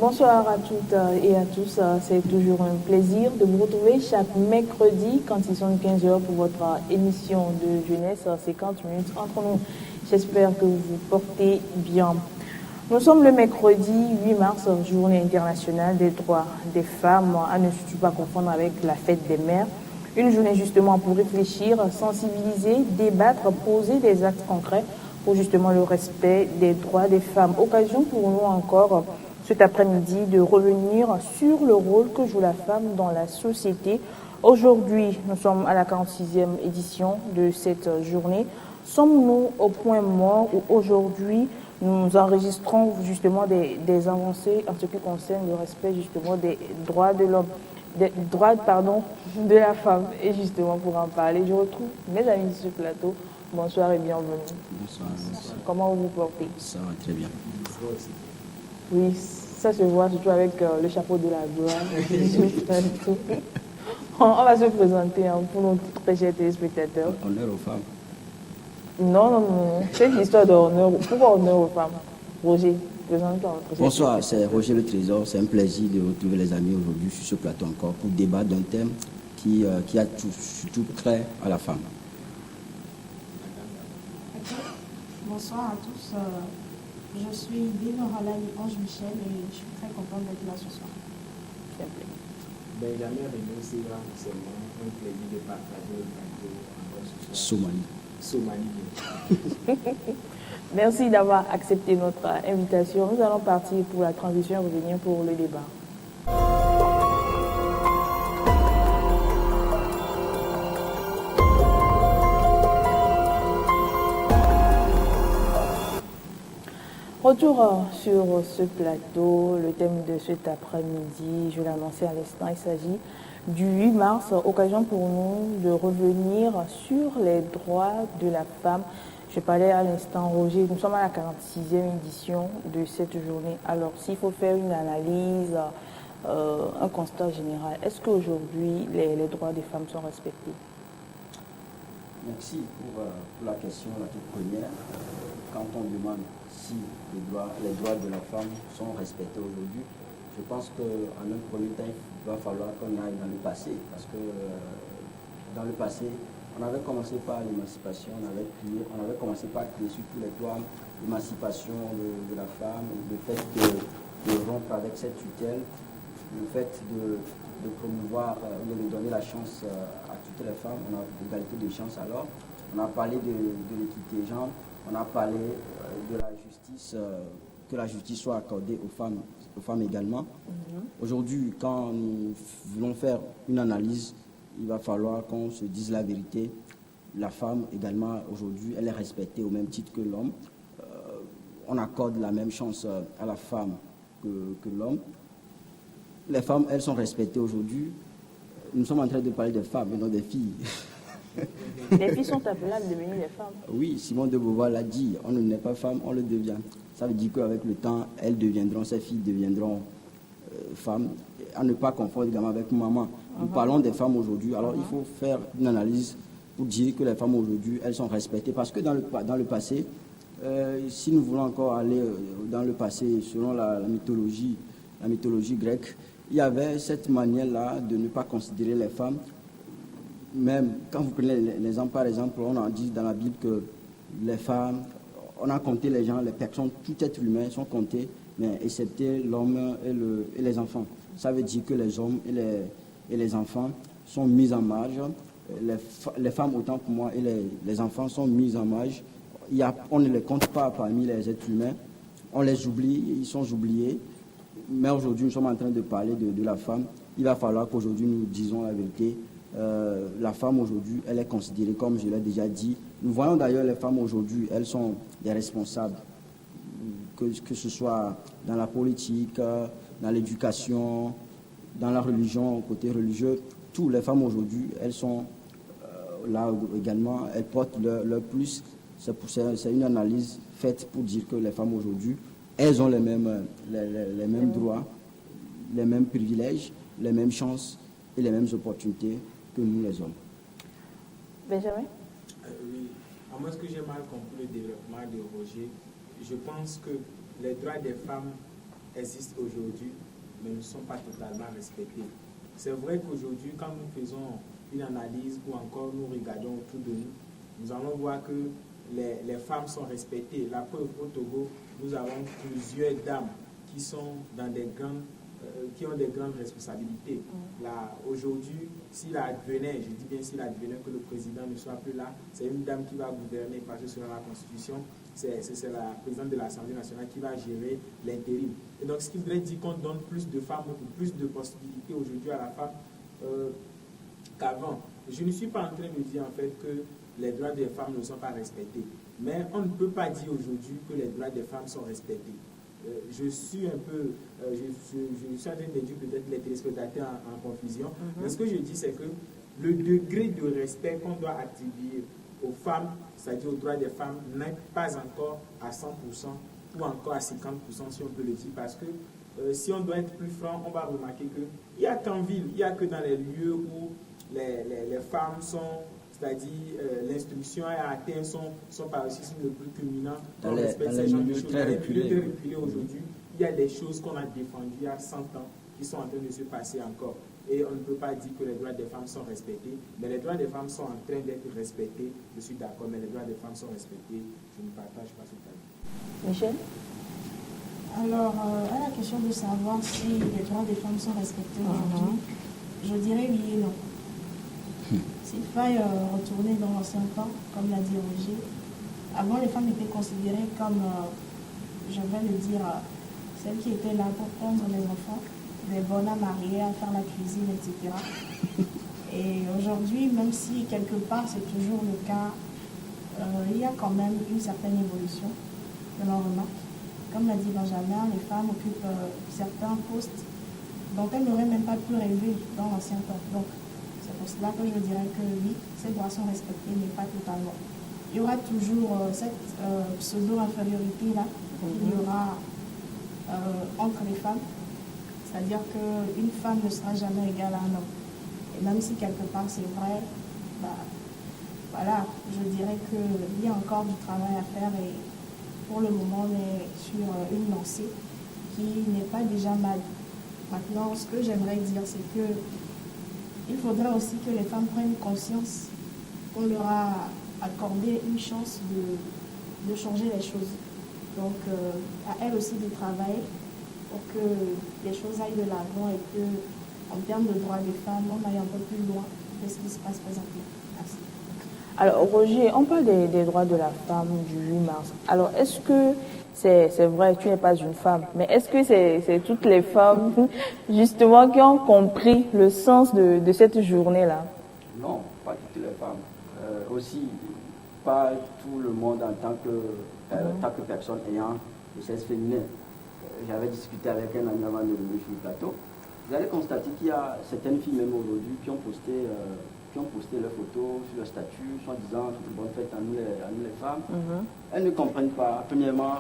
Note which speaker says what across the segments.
Speaker 1: Bonsoir à toutes et à tous. C'est toujours un plaisir de vous retrouver chaque mercredi quand ils sont 15 heures pour votre émission de jeunesse, 50 minutes entre nous. J'espère que vous vous portez bien. Nous sommes le mercredi 8 mars, journée internationale des droits des femmes, à ne surtout pas confondre avec la fête des mères. Une journée justement pour réfléchir, sensibiliser, débattre, poser des actes concrets pour justement le respect des droits des femmes. Occasion pour nous encore cet après-midi de revenir sur le rôle que joue la femme dans la société. Aujourd'hui, nous sommes à la 46e édition de cette journée. Sommes-nous au point mort où aujourd'hui nous enregistrons justement des avancées en ce qui concerne le respect justement des droits de l'homme, des droits de la femme. Et justement pour en parler, je retrouve mes amis sur ce plateau. Bonsoir et bienvenue.
Speaker 2: Bonsoir. Comment
Speaker 1: vous vous portez?
Speaker 2: Ça va très bien.
Speaker 1: Oui, ça se voit surtout avec le chapeau de la gloire. On va se présenter pour nos très chers téléspectateurs.
Speaker 2: Honneur aux femmes.
Speaker 1: Non. C'est une histoire d'honneur. Pourquoi honneur aux femmes? Roger, présente-toi.
Speaker 2: Bonsoir, c'est Roger le Trésor. C'est un plaisir de retrouver les amis aujourd'hui sur ce plateau encore pour débattre d'un thème qui a surtout trait à la femme.
Speaker 3: Bonsoir à tous. Je suis Bill Rolani Ange Michel et je suis très contente d'être là ce soir.
Speaker 4: Benjamin Renaud Sira, c'est un plaisir de partager le plateau encore ce soir.
Speaker 2: Somali.
Speaker 1: Merci d'avoir accepté notre invitation. Nous allons partir pour la transition et revenir pour le débat. Retour sur ce plateau, le thème de cet après-midi, je l'ai annoncé à l'instant, il s'agit du 8 mars, occasion pour nous de revenir sur les droits de la femme. Je parlais à l'instant, Roger, nous sommes à la 46e édition de cette journée. Alors, s'il faut faire une analyse, un constat général, est-ce qu'aujourd'hui, les droits des femmes sont respectés?
Speaker 2: Merci pour la question, la toute première. Quand on demande si les droits de la femme sont respectés aujourd'hui, je pense qu'en un premier temps, il va falloir qu'on aille dans le passé. Parce que dans le passé, on avait commencé par l'émancipation, on avait commencé par créer sur tous les toits l'émancipation de la femme, le fait de rompre avec cette tutelle, le fait de promouvoir, de donner la chance à toutes les femmes, on a l'égalité de chance alors. On a parlé de l'équité de genre, on a parlé de la justice, que la justice soit accordée aux femmes également. Aujourd'hui, quand nous voulons faire une analyse, il va falloir qu'on se dise la vérité. La femme également, aujourd'hui, elle est respectée au même titre que l'homme. On accorde la même chance à la femme que l'homme. Les femmes, elles sont respectées aujourd'hui. Nous sommes en train de parler des femmes et non des filles.
Speaker 1: Les filles sont appelées à devenir des femmes.
Speaker 2: Oui, Simone de Beauvoir l'a dit, on ne naît pas femme, on le devient. Ça veut dire qu'avec le temps, ces filles deviendront femmes, à ne pas confondre également avec maman. Nous parlons des femmes aujourd'hui, alors il faut faire une analyse pour dire que les femmes aujourd'hui, elles sont respectées. Parce que dans le passé, si nous voulons encore aller dans le passé, selon la mythologie grecque, il y avait cette manière-là de ne pas considérer les femmes. Même quand vous prenez l'exemple, par exemple, on a dit dans la Bible que les femmes, on a compté les gens, les personnes, tout être humain sont comptés, mais excepté l'homme et les enfants. Ça veut dire que les hommes et les enfants sont mis en marge. Les femmes, autant pour moi, et les enfants sont mis en marge. On ne les compte pas parmi les êtres humains. On les oublie, ils sont oubliés. Mais aujourd'hui, nous sommes en train de parler de la femme. Il va falloir qu'aujourd'hui, nous disons la vérité. La femme aujourd'hui, elle est considérée, comme je l'ai déjà dit. Nous voyons d'ailleurs les femmes aujourd'hui, elles sont des responsables, que ce soit dans la politique, dans l'éducation, dans la religion, côté religieux. Toutes les femmes aujourd'hui, elles sont là également, elles portent leur plus. C'est une analyse faite pour dire que les femmes aujourd'hui, elles ont les mêmes droits, les mêmes privilèges, les mêmes chances et les mêmes opportunités que nous les hommes.
Speaker 1: Benjamin?
Speaker 4: Oui, à moins que j'ai mal compris le développement de Roger, je pense que les droits des femmes existent aujourd'hui, mais ne sont pas totalement respectées. C'est vrai qu'aujourd'hui, quand nous faisons une analyse ou encore nous regardons autour de nous, nous allons voir que les femmes sont respectées. La preuve, au Togo, nous avons plusieurs dames qui sont dans des grandes, qui ont des grandes responsabilités. Là, aujourd'hui, s'il advenait, je dis bien s'il advenait que le président ne soit plus là, c'est une dame qui va gouverner parce que selon la Constitution, c'est la présidente de l'Assemblée nationale qui va gérer l'intérim. Et donc, ce qui voudrait dire qu'on donne plus de femmes, plus de possibilités aujourd'hui à la femme qu'avant. Je ne suis pas en train de dire en fait que les droits des femmes ne sont pas respectés. Mais on ne peut pas dire aujourd'hui que les droits des femmes sont respectés. Je suis un peu, je suis en train de dire peut-être les téléspectateurs en confusion. Mais ce que je dis, c'est que le degré de respect qu'on doit attribuer aux femmes, c'est-à-dire aux droits des femmes, n'est pas encore à 100% ou encore à 50%, si on peut le dire. Parce que si on doit être plus franc, on va remarquer qu'il n'y a qu'en ville, il n'y a que dans les lieux où les femmes sont, c'est-à-dire l'instruction a atteint son paroxysme le plus culminant.
Speaker 2: Dans les milieux très reculés
Speaker 4: aujourd'hui, il y a des choses qu'on a défendues il y a 100 ans qui sont en train de se passer encore. Et on ne peut pas dire que les droits des femmes sont respectés, mais les droits des femmes sont en train d'être respectés. Je suis d'accord, mais les droits des femmes sont respectés. Je ne partage pas cet avis.
Speaker 1: Michel?
Speaker 3: Alors, à la question de savoir si les droits des femmes sont respectés aujourd'hui, je dirais oui et non. S'il faille retourner dans l'ancien temps, comme l'a dit Roger, avant les femmes étaient considérées comme, je vais le dire, celles qui étaient là pour prendre les enfants, des bonnes à marier, à faire la cuisine, etc. Et aujourd'hui, même si quelque part c'est toujours le cas, il y a quand même une certaine évolution que l'on remarque. Comme l'a dit Benjamin, les femmes occupent certains postes dont elles n'auraient même pas pu rêver dans l'ancien temps. Donc, c'est pour cela que je dirais que oui, ces droits sont respectés, mais pas totalement. Il y aura toujours cette pseudo-infériorité-là qu'il y aura entre les femmes. C'est-à-dire qu'une femme ne sera jamais égale à un homme. Et même si quelque part c'est vrai, voilà, je dirais qu'il y a encore du travail à faire et pour le moment on est sur une lancée qui n'est pas déjà mal. Maintenant, ce que j'aimerais dire, c'est que il faudrait aussi que les femmes prennent conscience qu'on leur a accordé une chance de changer les choses. Donc, à elles aussi de travailler pour que les choses aillent de l'avant et que, en termes de droits des femmes, on aille un peu plus loin de ce qui se passe présentement. Merci.
Speaker 1: Alors, Roger, on parle des droits de la femme du 8 mars. Alors, est-ce que c'est vrai, tu n'es pas une femme, mais est-ce que c'est toutes les femmes, justement, qui ont compris le sens de cette journée-là?
Speaker 2: Non, pas toutes les femmes. Aussi, pas tout le monde en tant que personne ayant le sexe féminin. J'avais discuté avec un ami avant de venir sur le plateau. Vous allez constater qu'il y a certaines filles même aujourd'hui qui ont posté leurs photos sur le statut, soit disant bonne fête à nous les femmes. Elles ne comprennent pas, premièrement,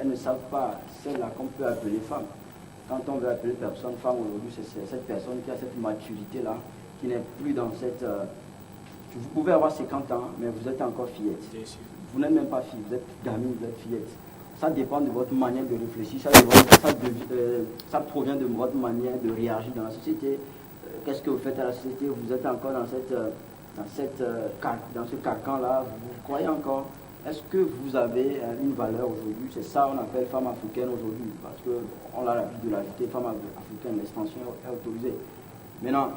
Speaker 2: elles ne savent pas celle-là qu'on peut appeler femme. Quand on veut appeler personne femme aujourd'hui, c'est cette personne qui a cette maturité-là, qui n'est plus dans cette... vous pouvez avoir 50 ans, mais vous êtes encore fillette. Vous n'êtes même pas fille, vous êtes gamine, vous êtes fillette. Ça dépend de votre manière de réfléchir, ça provient de votre manière de réagir dans la société. Qu'est-ce que vous faites à la société? Vous êtes encore dans ce carcan-là, vous croyez encore? Est-ce que vous avez une valeur aujourd'hui? C'est ça qu'on appelle femme africaine aujourd'hui, parce qu'on a l'habitude de l'ajouter, femme africaine, l'expansion est autorisée. Maintenant,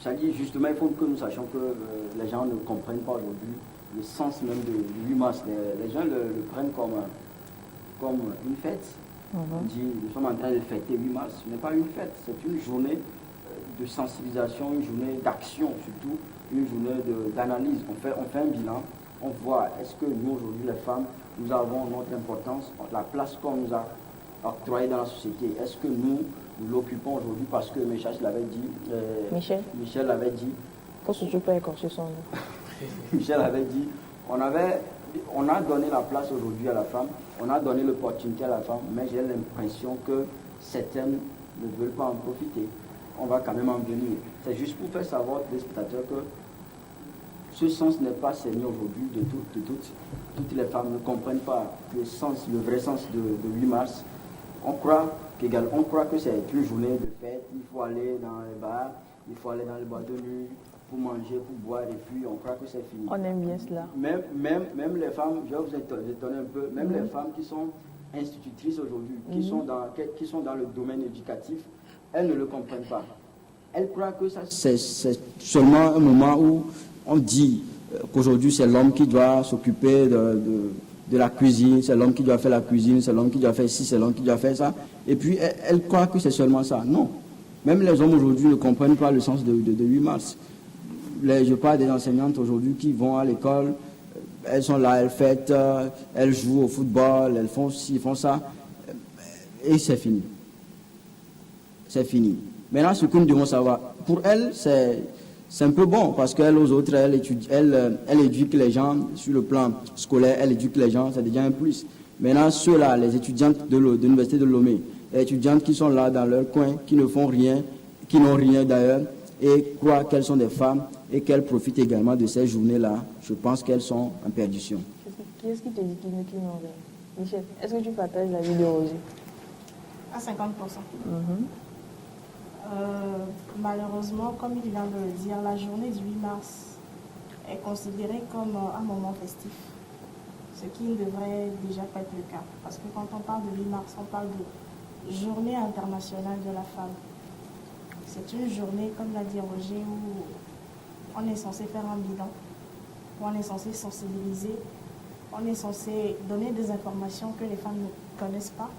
Speaker 2: ça dit justement, il faut que nous sachions que les gens ne comprennent pas aujourd'hui le sens même de 8 mars. Les gens le prennent comme une fête. On dit, nous sommes en train de fêter 8 mars. Ce n'est pas une fête, c'est une journée de sensibilisation, une journée d'action surtout, une journée d'analyse. On fait un bilan, on voit est-ce que nous aujourd'hui les femmes, nous avons notre importance, la place qu'on nous a octroyée dans la société. Est-ce que nous l'occupons aujourd'hui parce que Michel l'avait dit. Michel l'avait dit.
Speaker 1: Faut surtout pas écorcher son nom.
Speaker 2: Michel avait dit, on a donné la place aujourd'hui à la femme, on a donné l'opportunité à la femme, mais j'ai l'impression que certaines ne veulent pas en profiter. On va quand même en venir. C'est juste pour faire savoir aux spectateurs que ce sens n'est pas saigné aujourd'hui de toutes les femmes ne comprennent pas le vrai sens de 8 mars. on croit que c'est une journée de fête, il faut aller dans les bars, il faut aller dans les boîtes de nuit pour manger, pour boire, et puis on croit que c'est fini.
Speaker 1: On aime bien cela.
Speaker 2: Même les femmes, je vais vous étonner un peu, même les femmes qui sont institutrices aujourd'hui, qui sont dans le domaine éducatif, elles ne le comprennent pas. Elles croient que ça c'est seulement un moment où on dit qu'aujourd'hui c'est l'homme qui doit s'occuper de la cuisine, c'est l'homme qui doit faire la cuisine, c'est l'homme qui doit faire ci, c'est l'homme qui doit faire ça. Et puis elles croient que c'est seulement ça. Non. Même les hommes aujourd'hui ne comprennent pas le sens de 8 mars. Je parle des enseignantes aujourd'hui qui vont à l'école, elles sont là, elles fêtent, elles jouent au football, elles font ci, font ça, et c'est fini. C'est fini. Maintenant, ce que nous devons savoir, pour elles, c'est un peu bon, parce qu'elles, aux autres, elles éduquent les gens sur le plan scolaire, elles éduquent les gens, c'est déjà un plus. Maintenant, ceux-là, les étudiantes de l'Université de Lomé, les étudiantes qui sont là dans leur coin, qui ne font rien, qui n'ont rien d'ailleurs, et croient qu'elles sont des femmes et qu'elles profitent également de ces journées-là, je pense qu'elles sont en perdition.
Speaker 1: Qui est-ce qui te dit qu'ils n'ont rien? Michel, est-ce que tu partages la vie de Roger?
Speaker 3: À 50%. Malheureusement, comme il vient de le dire, la journée du 8 mars est considérée comme un moment festif, ce qui ne devrait déjà pas être le cas. Parce que quand on parle de 8 mars, on parle de journée internationale de la femme. C'est une journée, comme l'a dit Roger, où on est censé faire un bilan, où on est censé sensibiliser, on est censé donner des informations que les femmes ne connaissent pas.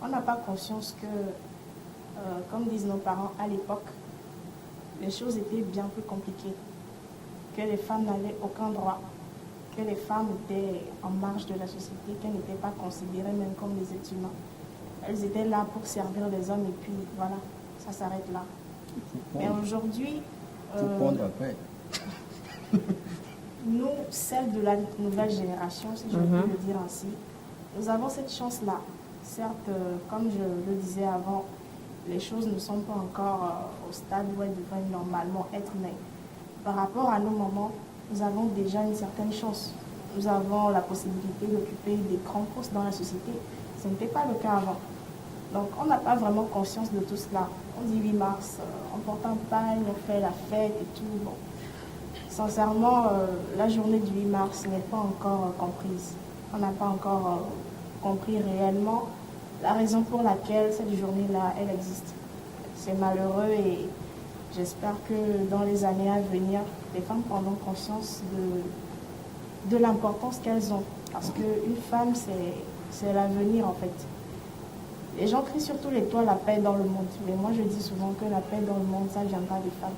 Speaker 3: On n'a pas conscience que, comme disent nos parents à l'époque, les choses étaient bien plus compliquées, que les femmes n'avaient aucun droit, que les femmes étaient en marge de la société, qu'elles n'étaient pas considérées même comme des êtres humains. Elles étaient là pour servir les hommes et puis voilà, ça s'arrête là. Mais aujourd'hui, nous, celles de la nouvelle génération, si je peux le dire ainsi, nous avons cette chance-là. Certes, comme je le disais avant, les choses ne sont pas encore au stade où elles devraient normalement être, mais par rapport à nos mamans, nous avons déjà une certaine chance. Nous avons la possibilité d'occuper des grands postes dans la société. Ce n'était pas le cas avant. Donc, on n'a pas vraiment conscience de tout cela. On dit 8 mars, on porte un pagne, on fait la fête et tout. Bon. Sincèrement, la journée du 8 mars n'est pas encore comprise. On n'a pas encore compris réellement la raison pour laquelle cette journée-là, elle existe. C'est malheureux et j'espère que dans les années à venir, les femmes prendront conscience de l'importance qu'elles ont. Parce qu'une femme, c'est l'avenir en fait. Les gens crient sur tous les toits la paix dans le monde. Mais moi, je dis souvent que la paix dans le monde, ça viendra des femmes.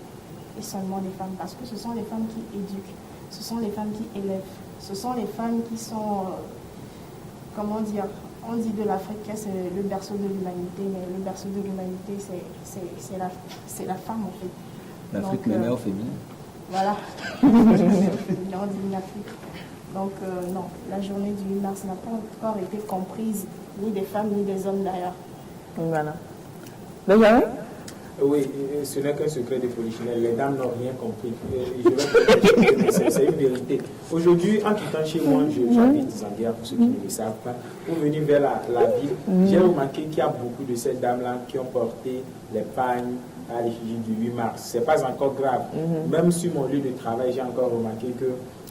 Speaker 3: Et seulement des femmes. Parce que ce sont les femmes qui éduquent. Ce sont les femmes qui élèvent. Ce sont les femmes qui sont... comment dire? On dit de l'Afrique que c'est le berceau de l'humanité. Mais le berceau de l'humanité, c'est la femme, en fait.
Speaker 2: L'Afrique, mais au féminin.
Speaker 3: Voilà. On dit l'Afrique. Donc, non, la journée du 8 mars n'a pas encore été comprise, ni des femmes, ni des hommes d'ailleurs.
Speaker 1: Voilà. Benjamin?
Speaker 4: Oui, ce n'est qu'un secret de polichinelle. Les dames n'ont rien compris. C'est une vérité. Aujourd'hui, en quittant chez moi, j'habite Zambia, pour ceux qui ne le savent pas, pour venir vers la ville, j'ai remarqué qu'il y a beaucoup de ces dames-là qui ont porté les pagnes à l'effigie du 8 mars. Ce n'est pas encore grave. Même sur mon lieu de travail, j'ai encore remarqué que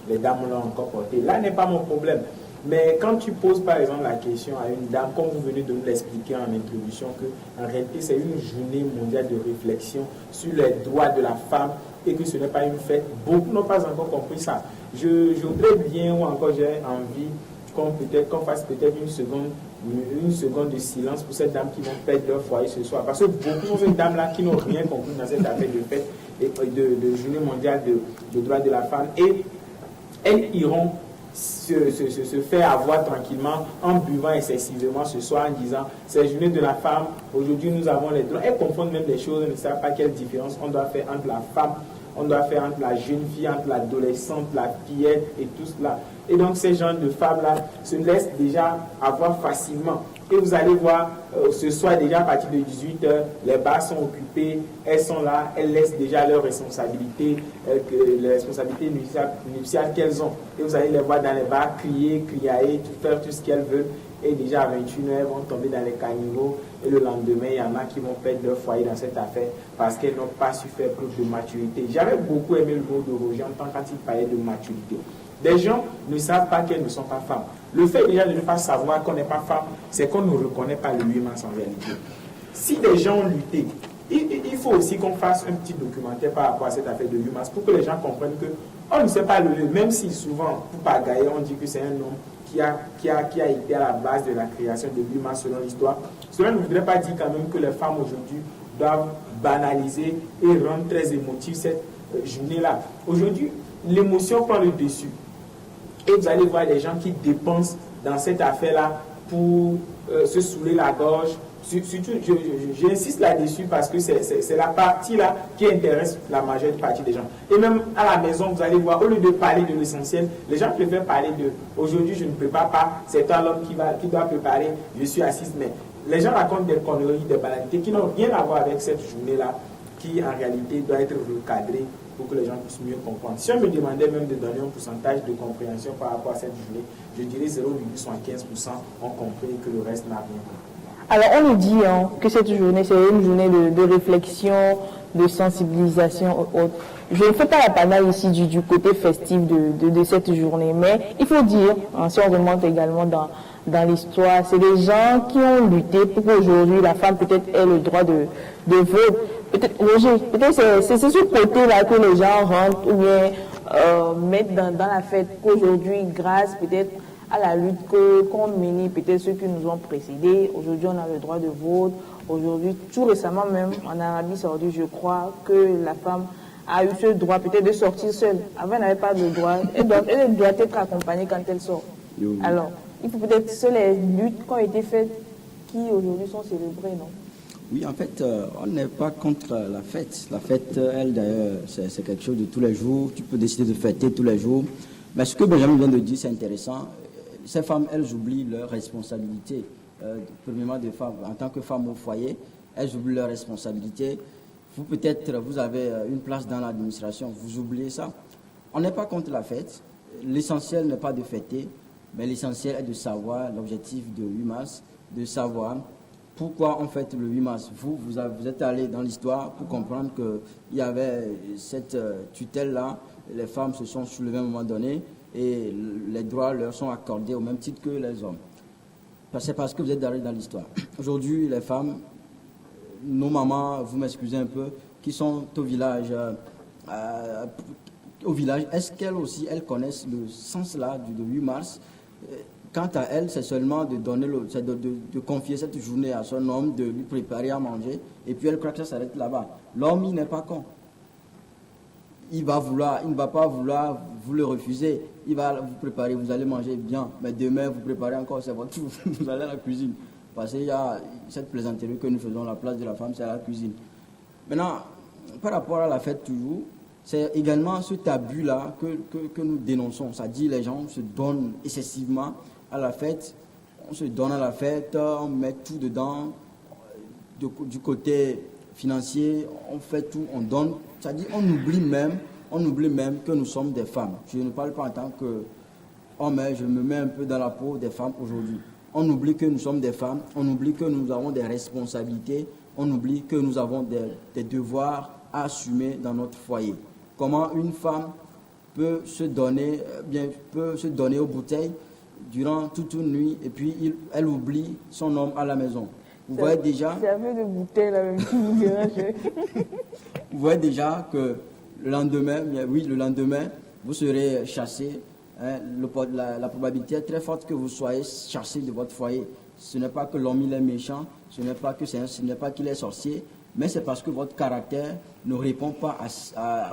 Speaker 4: les dames l'ont encore porté. Là n'est pas mon problème. Mais quand tu poses par exemple la question à une dame, comme vous venez de nous l'expliquer en introduction, qu'en réalité c'est une journée mondiale de réflexion sur les droits de la femme et que ce n'est pas une fête, beaucoup n'ont pas encore compris ça. Je voudrais bien, ou encore j'ai envie qu'on fasse peut-être une seconde de silence pour ces dames qui vont perdre leur foyer ce soir. Parce que beaucoup sont ces dames-là qui n'ont rien compris dans cette affaire de fête et de journée mondiale de droits de la femme. Et elles iront se faire avoir tranquillement en buvant excessivement ce soir en disant c'est journée de la femme, aujourd'hui nous avons les droits. Elles confondent même des choses, elles ne savent pas quelle différence on doit faire entre la femme, on doit faire entre la jeune fille, entre l'adolescente, la fillette et tout cela. Et donc ces gens de femmes-là se laissent déjà avoir facilement. Et vous allez voir, ce soir déjà à partir de 18h, les bars sont occupés, elles sont là, elles laissent déjà leurs responsabilités, les responsabilités nuptiales qu'elles ont. Et vous allez les voir dans les bars crier, criailler, faire tout ce qu'elles veulent. Et déjà à 21h, elles vont tomber dans les caniveaux. Et le lendemain, il y en a qui vont perdre leur foyer dans cette affaire parce qu'elles n'ont pas su faire preuve de maturité. J'avais beaucoup aimé le mot de Roger en tant qu'il parlait de maturité. Des gens ne savent pas qu'elles ne sont pas femmes. Le fait déjà de ne pas savoir qu'on n'est pas femme, c'est qu'on ne reconnaît pas le 8 mars en réalité. Si des gens ont lutté, il faut aussi qu'on fasse un petit documentaire par rapport à cette affaire de 8 mars pour que les gens comprennent qu'on ne sait pas lever, même si souvent, pour pagailler, on dit que c'est un homme qui a été à la base de la création de 8 mars selon l'histoire. Cela ne voudrait pas dire quand même que les femmes aujourd'hui doivent banaliser et rendre très émotive cette journée-là. Aujourd'hui, l'émotion prend le dessus. Et vous allez voir les gens qui dépensent dans cette affaire-là pour se saouler la gorge. Surtout, j'insiste là-dessus parce que c'est la partie-là qui intéresse la majeure partie des gens. Et même à la maison, vous allez voir, au lieu de parler de l'essentiel, les gens préfèrent parler de « aujourd'hui, je ne prépare pas, c'est toi l'homme qui doit préparer, je suis assise ». Mais les gens racontent des conneries, des banalités qui n'ont rien à voir avec cette journée-là, qui en réalité doit être recadrée pour que les gens puissent mieux comprendre. Si on me demandait même de donner un pourcentage de compréhension par rapport à cette journée, je dirais 0,75% ont compris que le reste n'a rien compris.
Speaker 1: Alors, on nous dit que cette journée, c'est une journée de réflexion, de sensibilisation. Je ne fais pas la panale ici du côté festif de cette journée, mais il faut dire, si on remonte également dans l'histoire, c'est des gens qui ont lutté pour qu'aujourd'hui la femme peut-être ait le droit de vote. Peut-être, Roger, peut-être c'est ce côté-là que les gens rentrent ou bien mettent dans la fête qu'aujourd'hui, grâce peut-être à la lutte qu'ont menée peut-être ceux qui nous ont précédés, aujourd'hui on a le droit de vote. Aujourd'hui, tout récemment même, en Arabie Saoudite, je crois que la femme a eu ce droit peut-être de sortir seule. Avant, elle n'avait pas de droit. Elle doit être accompagnée quand elle sort. Alors, il faut peut-être que les luttes qui ont été faites qui aujourd'hui sont célébrées, non?
Speaker 2: Oui, en fait, on n'est pas contre la fête. La fête, elle, d'ailleurs, c'est quelque chose de tous les jours. Tu peux décider de fêter tous les jours. Mais ce que Benjamin vient de dire, c'est intéressant. Ces femmes, elles oublient leurs responsabilités. Premièrement, des femmes, en tant que femmes au foyer, elles oublient leurs responsabilités. Vous, peut-être, vous avez une place dans l'administration, vous oubliez ça. On n'est pas contre la fête. L'essentiel n'est pas de fêter, mais l'essentiel est de savoir l'objectif de 8 mars, de savoir pourquoi on fête le 8 mars. Vous êtes allé dans l'histoire pour comprendre qu'il y avait cette tutelle-là. Les femmes se sont soulevées à un moment donné et les droits leur sont accordés au même titre que les hommes. C'est parce que vous êtes allé dans l'histoire. Aujourd'hui, les femmes, nos mamans, vous m'excusez un peu, qui sont au village, est-ce qu'elles aussi, elles connaissent le sens là du 8 mars? Quant à elles, c'est seulement de donner de confier cette journée à son homme, de lui préparer à manger, et puis elle croit que ça s'arrête là-bas. L'homme, il n'est pas con. Il ne va pas vouloir vous le refuser. Il va vous préparer, vous allez manger bien, mais demain, vous préparez encore, c'est votre tour, vous allez à la cuisine. Parce qu'il y a cette plaisanterie que nous faisons, la place de la femme, c'est à la cuisine. Maintenant, par rapport à la fête toujours, c'est également ce tabou-là que nous dénonçons. Ça dit les gens se donnent excessivement à la fête. On se donne à la fête, on met tout dedans. Du côté financier, on fait tout, on donne. Ça dit on oublie même que nous sommes des femmes. Je ne parle pas en tant qu'homme, mais je me mets un peu dans la peau des femmes aujourd'hui. On oublie que nous sommes des femmes, on oublie que nous avons des responsabilités, on oublie que nous avons des devoirs à assumer dans notre foyer. Comment une femme peut se donner aux bouteilles durant toute une nuit et puis elle oublie son homme à la maison. Vous voyez déjà.
Speaker 1: C'est un peu de bouteille là même qui vous dérange.
Speaker 2: Vous voyez déjà que le lendemain, vous serez chassé. Hein, la probabilité est très forte que vous soyez chassé de votre foyer. Ce n'est pas que l'homme il est méchant, ce n'est pas qu'il est sorcier, mais c'est parce que votre caractère ne répond pas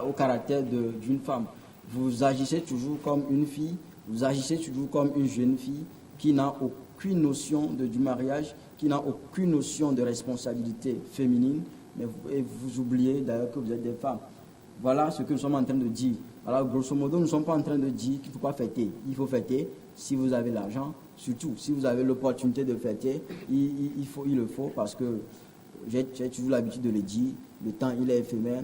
Speaker 2: au caractère d'une femme. Vous agissez toujours comme une fille, vous agissez toujours comme une jeune fille qui n'a aucune notion du mariage, qui n'a aucune notion de responsabilité féminine, et vous oubliez d'ailleurs que vous êtes des femmes. Voilà ce que nous sommes en train de dire. Alors, grosso modo, nous ne sommes pas en train de dire qu'il ne faut pas fêter. Il faut fêter si vous avez l'argent. Surtout, si vous avez l'opportunité de fêter, il le faut parce que j'ai toujours l'habitude de le dire, le temps, il est éphémère.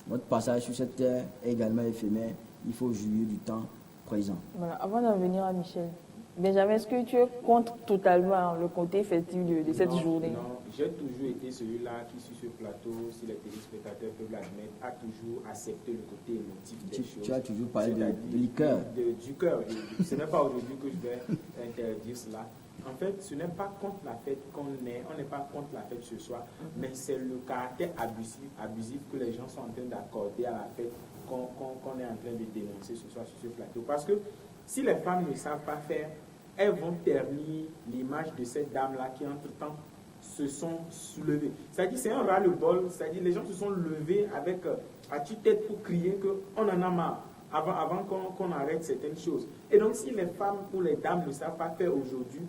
Speaker 2: Notre passage sur cette terre est également éphémère. Il faut jouir du temps présent.
Speaker 1: Voilà. Avant d'en venir à Michel, Benjamin, est-ce que tu es contre totalement le côté festif de cette journée?
Speaker 4: Non, j'ai toujours été celui-là qui, sur ce plateau, si les téléspectateurs peuvent l'admettre, a toujours accepté le côté émotif des choses.
Speaker 2: Tu as toujours parlé de liqueur.
Speaker 4: Du cœur. Ce n'est pas aujourd'hui que je vais interdire cela. En fait, ce n'est pas contre la fête qu'on est, on n'est pas contre la fête ce soir, mais c'est le caractère abusif que les gens sont en train d'accorder à la fête qu'on est en train de dénoncer ce soir sur ce plateau. Parce que si les femmes ne savent pas faire, elles vont ternir l'image de cette dame-là qui, entre-temps, se sont soulevées. C'est-à-dire, c'est un ras-le-bol, c'est-à-dire, les gens se sont levés avec à tue-tête pour crier qu'on en a marre, avant qu'on arrête certaines choses. Et donc, si les femmes ou les dames ne savent pas faire aujourd'hui,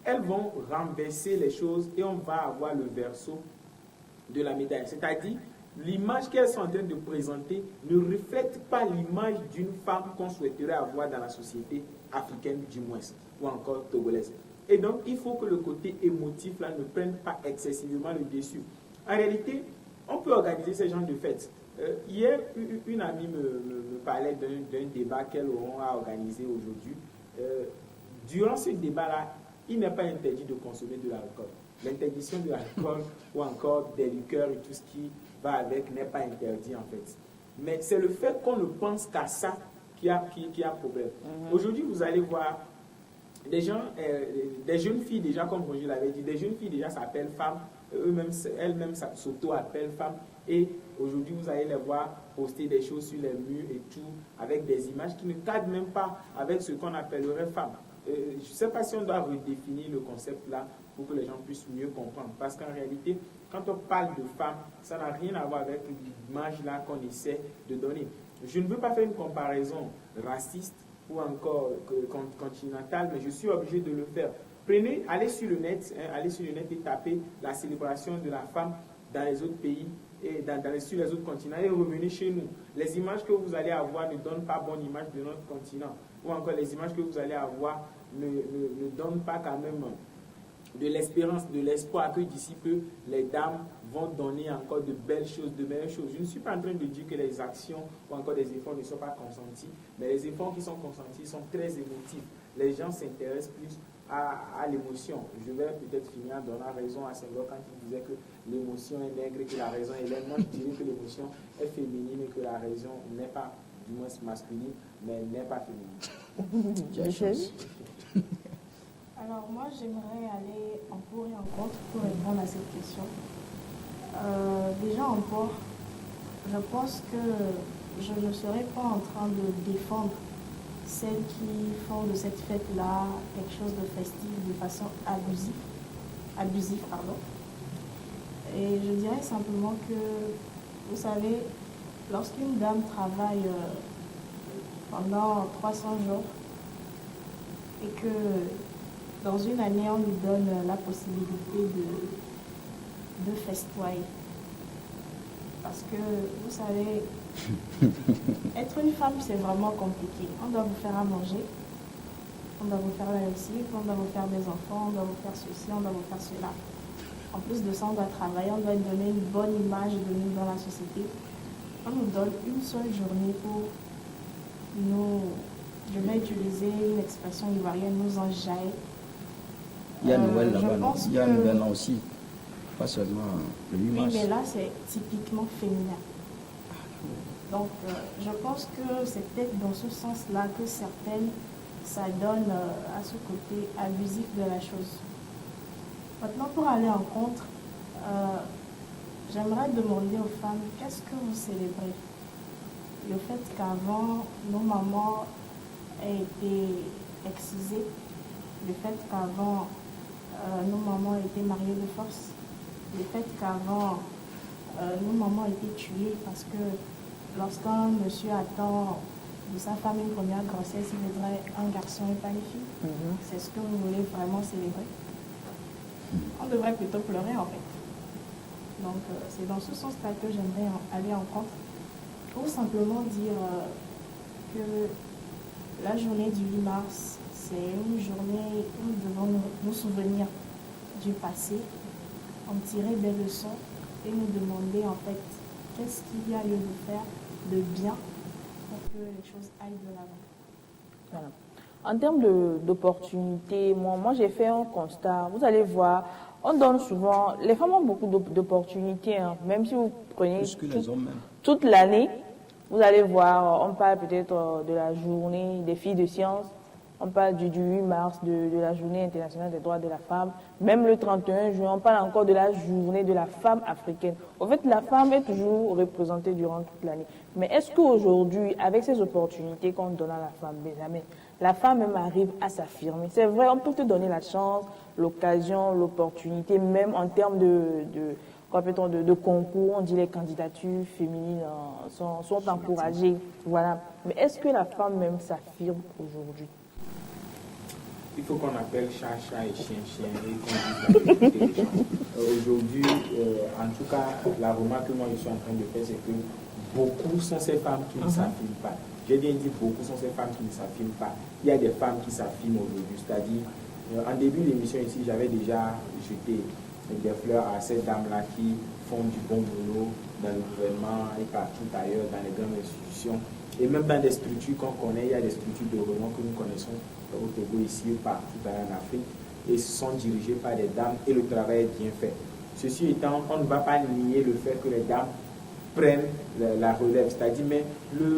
Speaker 4: elles vont renverser les choses et on va avoir le verso de la médaille. C'est-à-dire, l'image qu'elles sont en train de présenter ne reflète pas l'image d'une femme qu'on souhaiterait avoir dans la société africaine du moins, ou encore togolaise. Et donc, il faut que le côté émotif là ne prenne pas excessivement le dessus. En réalité, on peut organiser ce genre de fêtes. Hier, une amie me parlait d'un débat qu'elle aura organisé aujourd'hui. Durant ce débat-là, il n'est pas interdit de consommer de l'alcool. L'interdiction de l'alcool ou encore des liqueurs et tout ce qui va avec n'est pas interdit en fait. Mais c'est le fait qu'on ne pense qu'à ça qui a problème. Aujourd'hui, vous allez voir des gens, des jeunes filles déjà, comme je l'avais dit, des jeunes filles déjà s'appellent femmes, elles-mêmes s'auto-appellent femmes. Et aujourd'hui, vous allez les voir poster des choses sur les murs et tout, avec des images qui ne cadrent même pas avec ce qu'on appellerait femmes. Je ne sais pas si on doit redéfinir le concept là pour que les gens puissent mieux comprendre. Parce qu'en réalité, quand on parle de femmes, ça n'a rien à voir avec l'image là qu'on essaie de donner. Je ne veux pas faire une comparaison raciste ou encore continentale, mais je suis obligé de le faire. Allez sur le net et tapez la célébration de la femme dans les autres pays et sur les autres continents et revenez chez nous. Les images que vous allez avoir ne donnent pas bonne image de notre continent. Ou encore les images que vous allez avoir ne donnent pas quand même de l'espérance, de l'espoir que d'ici peu, les dames vont donner encore de belles choses, de meilleures choses. Je ne suis pas en train de dire que les actions ou encore des efforts ne sont pas consentis, mais les efforts qui sont consentis sont très émotifs. Les gens s'intéressent plus à l'émotion. Je vais peut-être finir en donnant raison à Senghor quand il disait que l'émotion est nègre et que la raison est laide. Moi, je dirais que l'émotion est féminine et que la raison n'est pas, du moins masculine, mais n'est pas féminine.
Speaker 3: Alors moi, j'aimerais aller en pour et en contre pour répondre à cette question. Déjà en pour, je pense que je ne serai pas en train de défendre celles qui font de cette fête-là quelque chose de festif de façon abusive. Et je dirais simplement que, vous savez, lorsqu'une dame travaille pendant 300 jours et que dans une année, on lui donne la possibilité de festoyer. Parce que, vous savez, être une femme, c'est vraiment compliqué. On doit vous faire à manger, on doit vous faire la lessive, on doit vous faire des enfants, on doit vous faire ceci, on doit vous faire cela. En plus de ça, on doit travailler, on doit donner une bonne image de nous dans la société. On nous donne une seule journée pour nous, je vais utiliser une expression ivoirienne, nous enjailler.
Speaker 2: Il y a Noël là-bas, il y a Noël là aussi, pas seulement le 8 mars.
Speaker 3: Oui, mais là, c'est typiquement féminin. Donc, je pense que c'est peut-être dans ce sens-là que certaines s'adonnent à ce côté abusif de la chose. Maintenant, pour aller en contre, j'aimerais demander aux femmes, qu'est-ce que vous célébrez? Le fait qu'avant, nos mamans aient été excisées, le fait qu'avant, nos mamans étaient mariées de force, le fait qu'avant, nos mamans étaient tuées parce que lorsqu'un monsieur attend de sa femme une première grossesse, il voudrait un garçon et pas une fille. C'est ce que vous voulez vraiment célébrer. On devrait plutôt pleurer en fait. Donc c'est dans ce sens-là que j'aimerais aller en contre. Ou simplement dire que la journée du 8 mars, c'est une journée où nous devons nous souvenir du passé, en tirer des leçons et nous demander en fait qu'est-ce qu'il y a lieu de faire de bien pour que les choses aillent de l'avant.
Speaker 1: Voilà. En termes d'opportunités, moi j'ai fait un constat. Vous allez voir, on donne souvent, les femmes ont beaucoup d'opportunités, hein. Même si vous prenez
Speaker 2: Plus que les hommes même.
Speaker 1: toute l'année, vous allez voir, on parle peut-être de la journée des filles de sciences, on parle du 8 mars, de la journée internationale des droits de la femme, même le 31 juin, on parle encore de la journée de la femme africaine. En fait, la femme est toujours représentée durant toute l'année. Mais est-ce qu'aujourd'hui, avec ces opportunités qu'on donne à la femme, Benjamin, la femme même arrive à s'affirmer? C'est vrai, on peut te donner la chance, l'occasion, l'opportunité, même en termes de concours, on dit les candidatures féminines sont encouragées. Voilà. Mais est-ce que la femme même s'affirme aujourd'hui?
Speaker 4: Il faut qu'on appelle chat et chien et qu'on dise la vérité des gens. Aujourd'hui, en tout cas, la remarque que moi je suis en train de faire, c'est que beaucoup sont ces femmes qui ne s'affirment pas. J'ai bien dit beaucoup sont ces femmes qui ne s'affirment pas. Il y a des femmes qui s'affirment aujourd'hui. C'est-à-dire, en début de l'émission ici, j'avais déjà jeté des fleurs à ces dames-là qui font du bon boulot dans le gouvernement et partout ailleurs, dans les grandes institutions. Et même dans des structures qu'on connaît, il y a des structures de renom que nous connaissons au Togo, ici ou partout en Afrique, et sont dirigées par des dames et le travail est bien fait. Ceci étant, on ne va pas nier le fait que les dames prennent la relève, c'est-à-dire, mais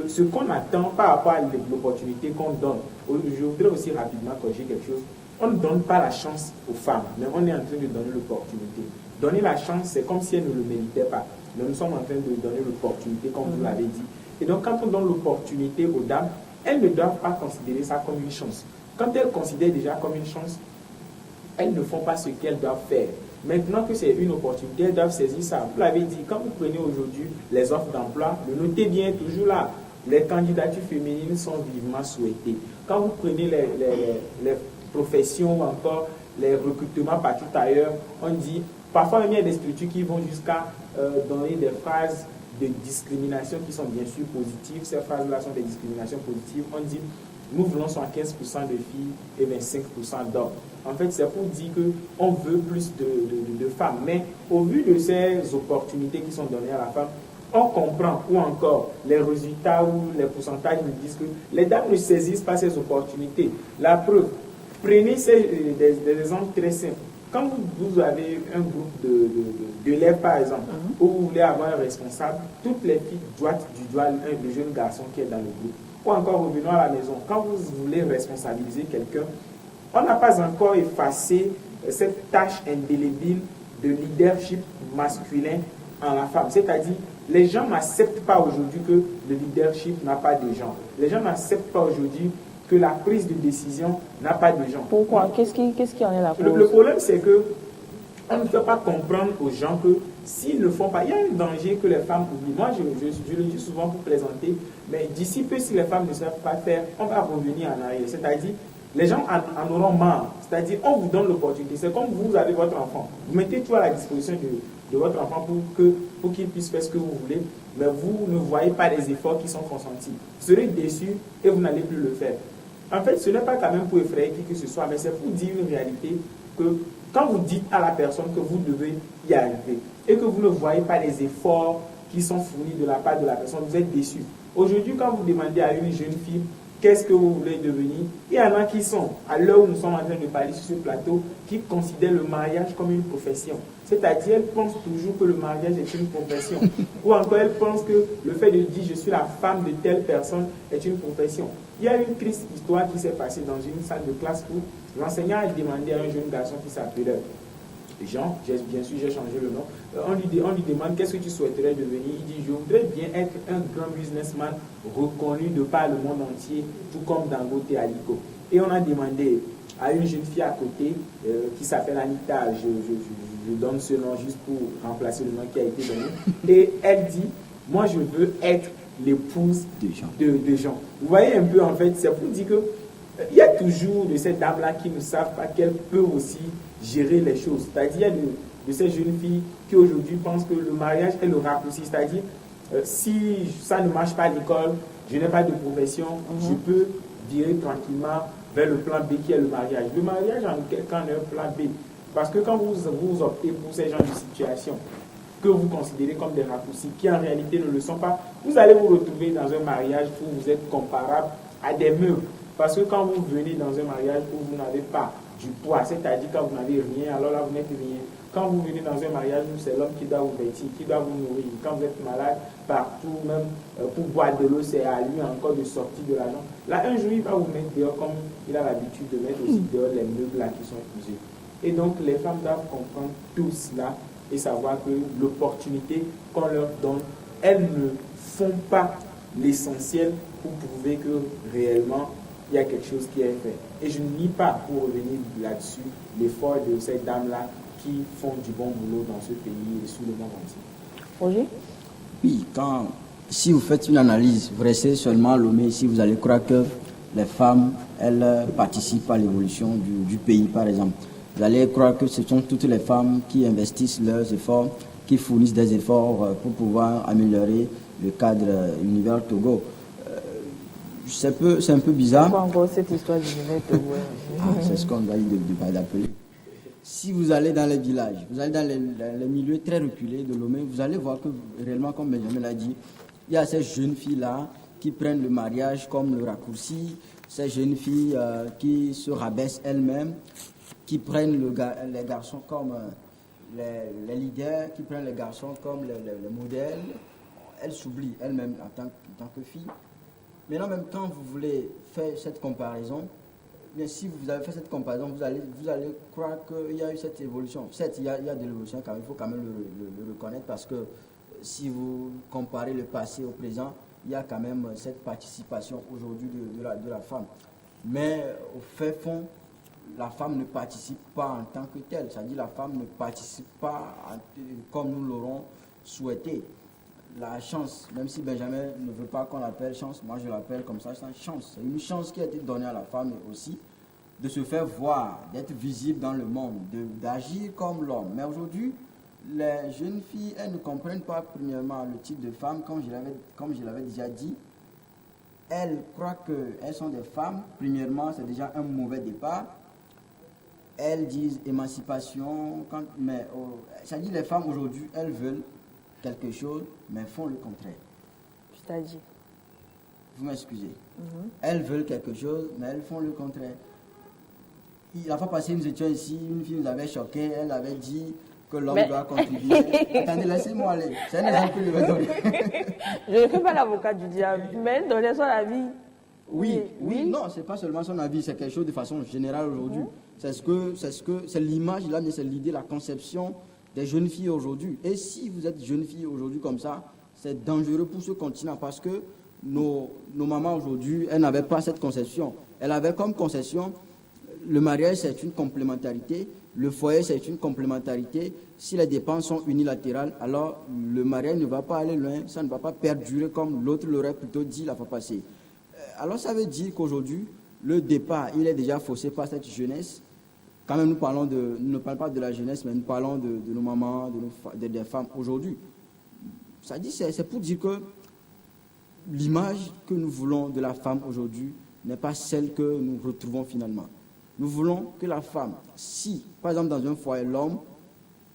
Speaker 4: ce qu'on attend par rapport à l'opportunité qu'on donne, je voudrais aussi rapidement corriger quelque chose, on ne donne pas la chance aux femmes, mais on est en train de donner l'opportunité. Donner la chance, c'est comme si elles ne le méritaient pas, mais nous sommes en train de donner l'opportunité, comme vous l'avez dit. Et donc, quand on donne l'opportunité aux dames, elles ne doivent pas considérer ça comme une chance. Quand elles considèrent déjà comme une chance, elles ne font pas ce qu'elles doivent faire. Maintenant que c'est une opportunité, elles doivent saisir ça. Vous l'avez dit, quand vous prenez aujourd'hui les offres d'emploi, le notez bien toujours là. Les candidatures féminines sont vivement souhaitées. Quand vous prenez les professions ou encore les recrutements partout ailleurs, on dit, parfois il y a des structures qui vont jusqu'à donner des phrases de discrimination qui sont bien sûr positives. Ces phrases-là sont des discriminations positives. On dit, nous voulons 75% de filles et 25% d'hommes. En fait, c'est pour dire qu'on veut plus de femmes. Mais au vu de ces opportunités qui sont données à la femme, on comprend, ou encore les résultats ou les pourcentages nous disent que les dames ne saisissent pas ces opportunités. La preuve, prenez des exemples très simples. Quand vous avez un groupe d'élèves, par exemple, où vous voulez avoir un responsable, toutes les filles doivent du doigt le jeune garçon qui est dans le groupe. Ou encore, revenons à la maison, quand vous voulez responsabiliser quelqu'un, on n'a pas encore effacé cette tâche indélébile de leadership masculin en la femme. C'est-à-dire, les gens n'acceptent pas aujourd'hui que le leadership n'a pas de genre. Les gens n'acceptent pas aujourd'hui que la prise de décision n'a pas de genre.
Speaker 1: Pourquoi? Qu'est-ce qui en est la cause?
Speaker 4: Le problème, c'est que on ne peut pas comprendre aux gens que s'ils ne font pas, il y a un danger que les femmes oublient. Moi, je le dis souvent pour plaisanter, mais d'ici peu, si les femmes ne savent pas faire, on va revenir en arrière. C'est-à-dire, les gens en auront marre. C'est-à-dire, on vous donne l'opportunité. C'est comme vous avez votre enfant. Vous mettez tout à la disposition de votre enfant pour qu'il puisse faire ce que vous voulez, mais vous ne voyez pas les efforts qui sont consentis. Vous serez déçu et vous n'allez plus le faire. En fait, ce n'est pas quand même pour effrayer qui que ce soit, mais c'est pour dire une réalité que quand vous dites à la personne que vous devez y arriver et que vous ne voyez pas les efforts qui sont fournis de la part de la personne, vous êtes déçu. Aujourd'hui, quand vous demandez à une jeune fille qu'est-ce que vous voulez devenir, il y en a qui sont, à l'heure où nous sommes en train de parler sur ce plateau, qui considèrent le mariage comme une profession. C'est-à-dire, elles pensent toujours que le mariage est une profession. Ou encore, elles pensent que le fait de dire je suis la femme de telle personne est une profession. Il y a une triste histoire qui s'est passée dans une salle de classe où l'enseignant a demandé à un jeune garçon qui s'appelait Jean, bien sûr j'ai changé le nom, on lui demande qu'est-ce que tu souhaiterais devenir. Il dit je voudrais bien être un grand businessman reconnu de par le monde entier, tout comme Dangote et Aliko. Et on a demandé à une jeune fille à côté qui s'appelle Anita, je donne ce nom juste pour remplacer le nom qui a été donné, et elle dit moi je veux être l'épouse de Jean. Vous voyez un peu, en fait, c'est pour dire que il y a toujours de ces dames-là qui ne savent pas qu'elles peuvent aussi gérer les choses. C'est-à-dire, il y a de ces jeunes filles qui aujourd'hui pensent que le mariage est le raccourci. C'est-à-dire, si ça ne marche pas à l'école, je n'ai pas de profession, je peux virer tranquillement vers le plan B qui est le mariage. Le mariage en quelque sorte est un plan B. Parce que quand vous optez pour ces genres de situations que vous considérez comme des raccourcis, qui en réalité ne le sont pas, vous allez vous retrouver dans un mariage où vous êtes comparable à des meubles. Parce que quand vous venez dans un mariage où vous n'avez pas du poids, c'est-à-dire quand vous n'avez rien, alors là vous n'êtes rien. Quand vous venez dans un mariage où c'est l'homme qui doit vous vêtir, qui doit vous nourrir, quand vous êtes malade, partout, même pour boire de l'eau, c'est à lui encore de sortir de l'argent. Là, un jour, il va vous mettre dehors comme il a l'habitude de mettre aussi dehors les meubles là qui sont usés. Et donc, les femmes doivent comprendre tout cela et savoir que l'opportunité qu'on leur donne, elles ne font pas l'essentiel pour prouver que réellement, il y a quelque chose qui est fait. Et je ne nie pas, pour revenir là-dessus, l'effort de ces dames-là qui font du bon boulot dans ce pays et sur le monde entier.
Speaker 1: Roger?
Speaker 2: Oui, si vous faites une analyse, vous restez seulement à Lomé, si vous allez croire que les femmes, elles participent à l'évolution du pays, par exemple. Vous allez croire que ce sont toutes les femmes qui investissent leurs efforts, qui fournissent des efforts pour pouvoir améliorer le cadre univers Togo. C'est un peu bizarre.
Speaker 1: Pas encore cette histoire du univers Togo.
Speaker 2: C'est ce qu'on doit d'appeler. Si vous allez dans les villages, vous allez dans les milieux très reculés de Lomé, vous allez voir que réellement, comme Benjamin l'a dit, il y a ces jeunes filles-là qui prennent le mariage comme le raccourci, ces jeunes filles qui se rabaissent elles-mêmes, qui prennent les garçons comme les leaders, qui prennent les garçons comme les modèles. Elles s'oublient elles-mêmes en tant que filles. Maintenant, même quand vous voulez faire cette comparaison, mais si vous avez fait cette comparaison, vous allez croire qu'il y a eu cette évolution. Certes, il y a de l'évolution, il faut quand même le reconnaître, parce que si vous comparez le passé au présent, il y a quand même cette participation aujourd'hui de la femme. Mais au fait fond, la femme ne participe pas en tant que telle. C'est-à-dire la femme ne participe pas comme nous l'aurons souhaité. La chance, même si Benjamin ne veut pas qu'on l'appelle chance, moi je l'appelle comme ça, c'est une chance. C'est une chance qui a été donnée à la femme aussi, de se faire voir, d'être visible dans le monde, d'agir comme l'homme. Mais aujourd'hui, les jeunes filles, elles ne comprennent pas premièrement le type de femme, comme je l'avais déjà dit. Elles croient qu'elles sont des femmes. Premièrement, c'est déjà un mauvais départ. Elles disent émancipation, c'est-à-dire les femmes aujourd'hui, elles veulent quelque chose, mais font le contraire.
Speaker 1: C'est-à-dire?
Speaker 2: Vous m'excusez. Elles veulent quelque chose, mais elles font le contraire. La fois passée, nous étions ici, une fille nous avait choqué, elle avait dit que l'homme doit contribuer. Attendez, laissez-moi aller. C'est un exemple que je vais donner.
Speaker 1: Je ne fais pas l'avocat du diable, mais elle donnait son avis.
Speaker 2: Oui, non, c'est pas seulement son avis, c'est quelque chose de façon générale aujourd'hui. C'est l'image, là, mais c'est l'idée, la conception des jeunes filles aujourd'hui. Et si vous êtes jeune fille aujourd'hui comme ça, c'est dangereux pour ce continent, parce que nos mamans aujourd'hui, elles n'avaient pas cette conception. Elles avaient comme conception, le mariage c'est une complémentarité, le foyer c'est une complémentarité. Si les dépenses sont unilatérales, alors le mariage ne va pas aller loin, ça ne va pas perdurer comme l'autre l'aurait plutôt dit la fois passée. Alors ça veut dire qu'aujourd'hui, le départ, il est déjà faussé par cette jeunesse. Quand même, nous ne parlons pas de la jeunesse, mais nous parlons de nos mamans, des femmes aujourd'hui. Ça dit, c'est pour dire que l'image que nous voulons de la femme aujourd'hui n'est pas celle que nous retrouvons finalement. Nous voulons que la femme, si, par exemple, dans un foyer, l'homme,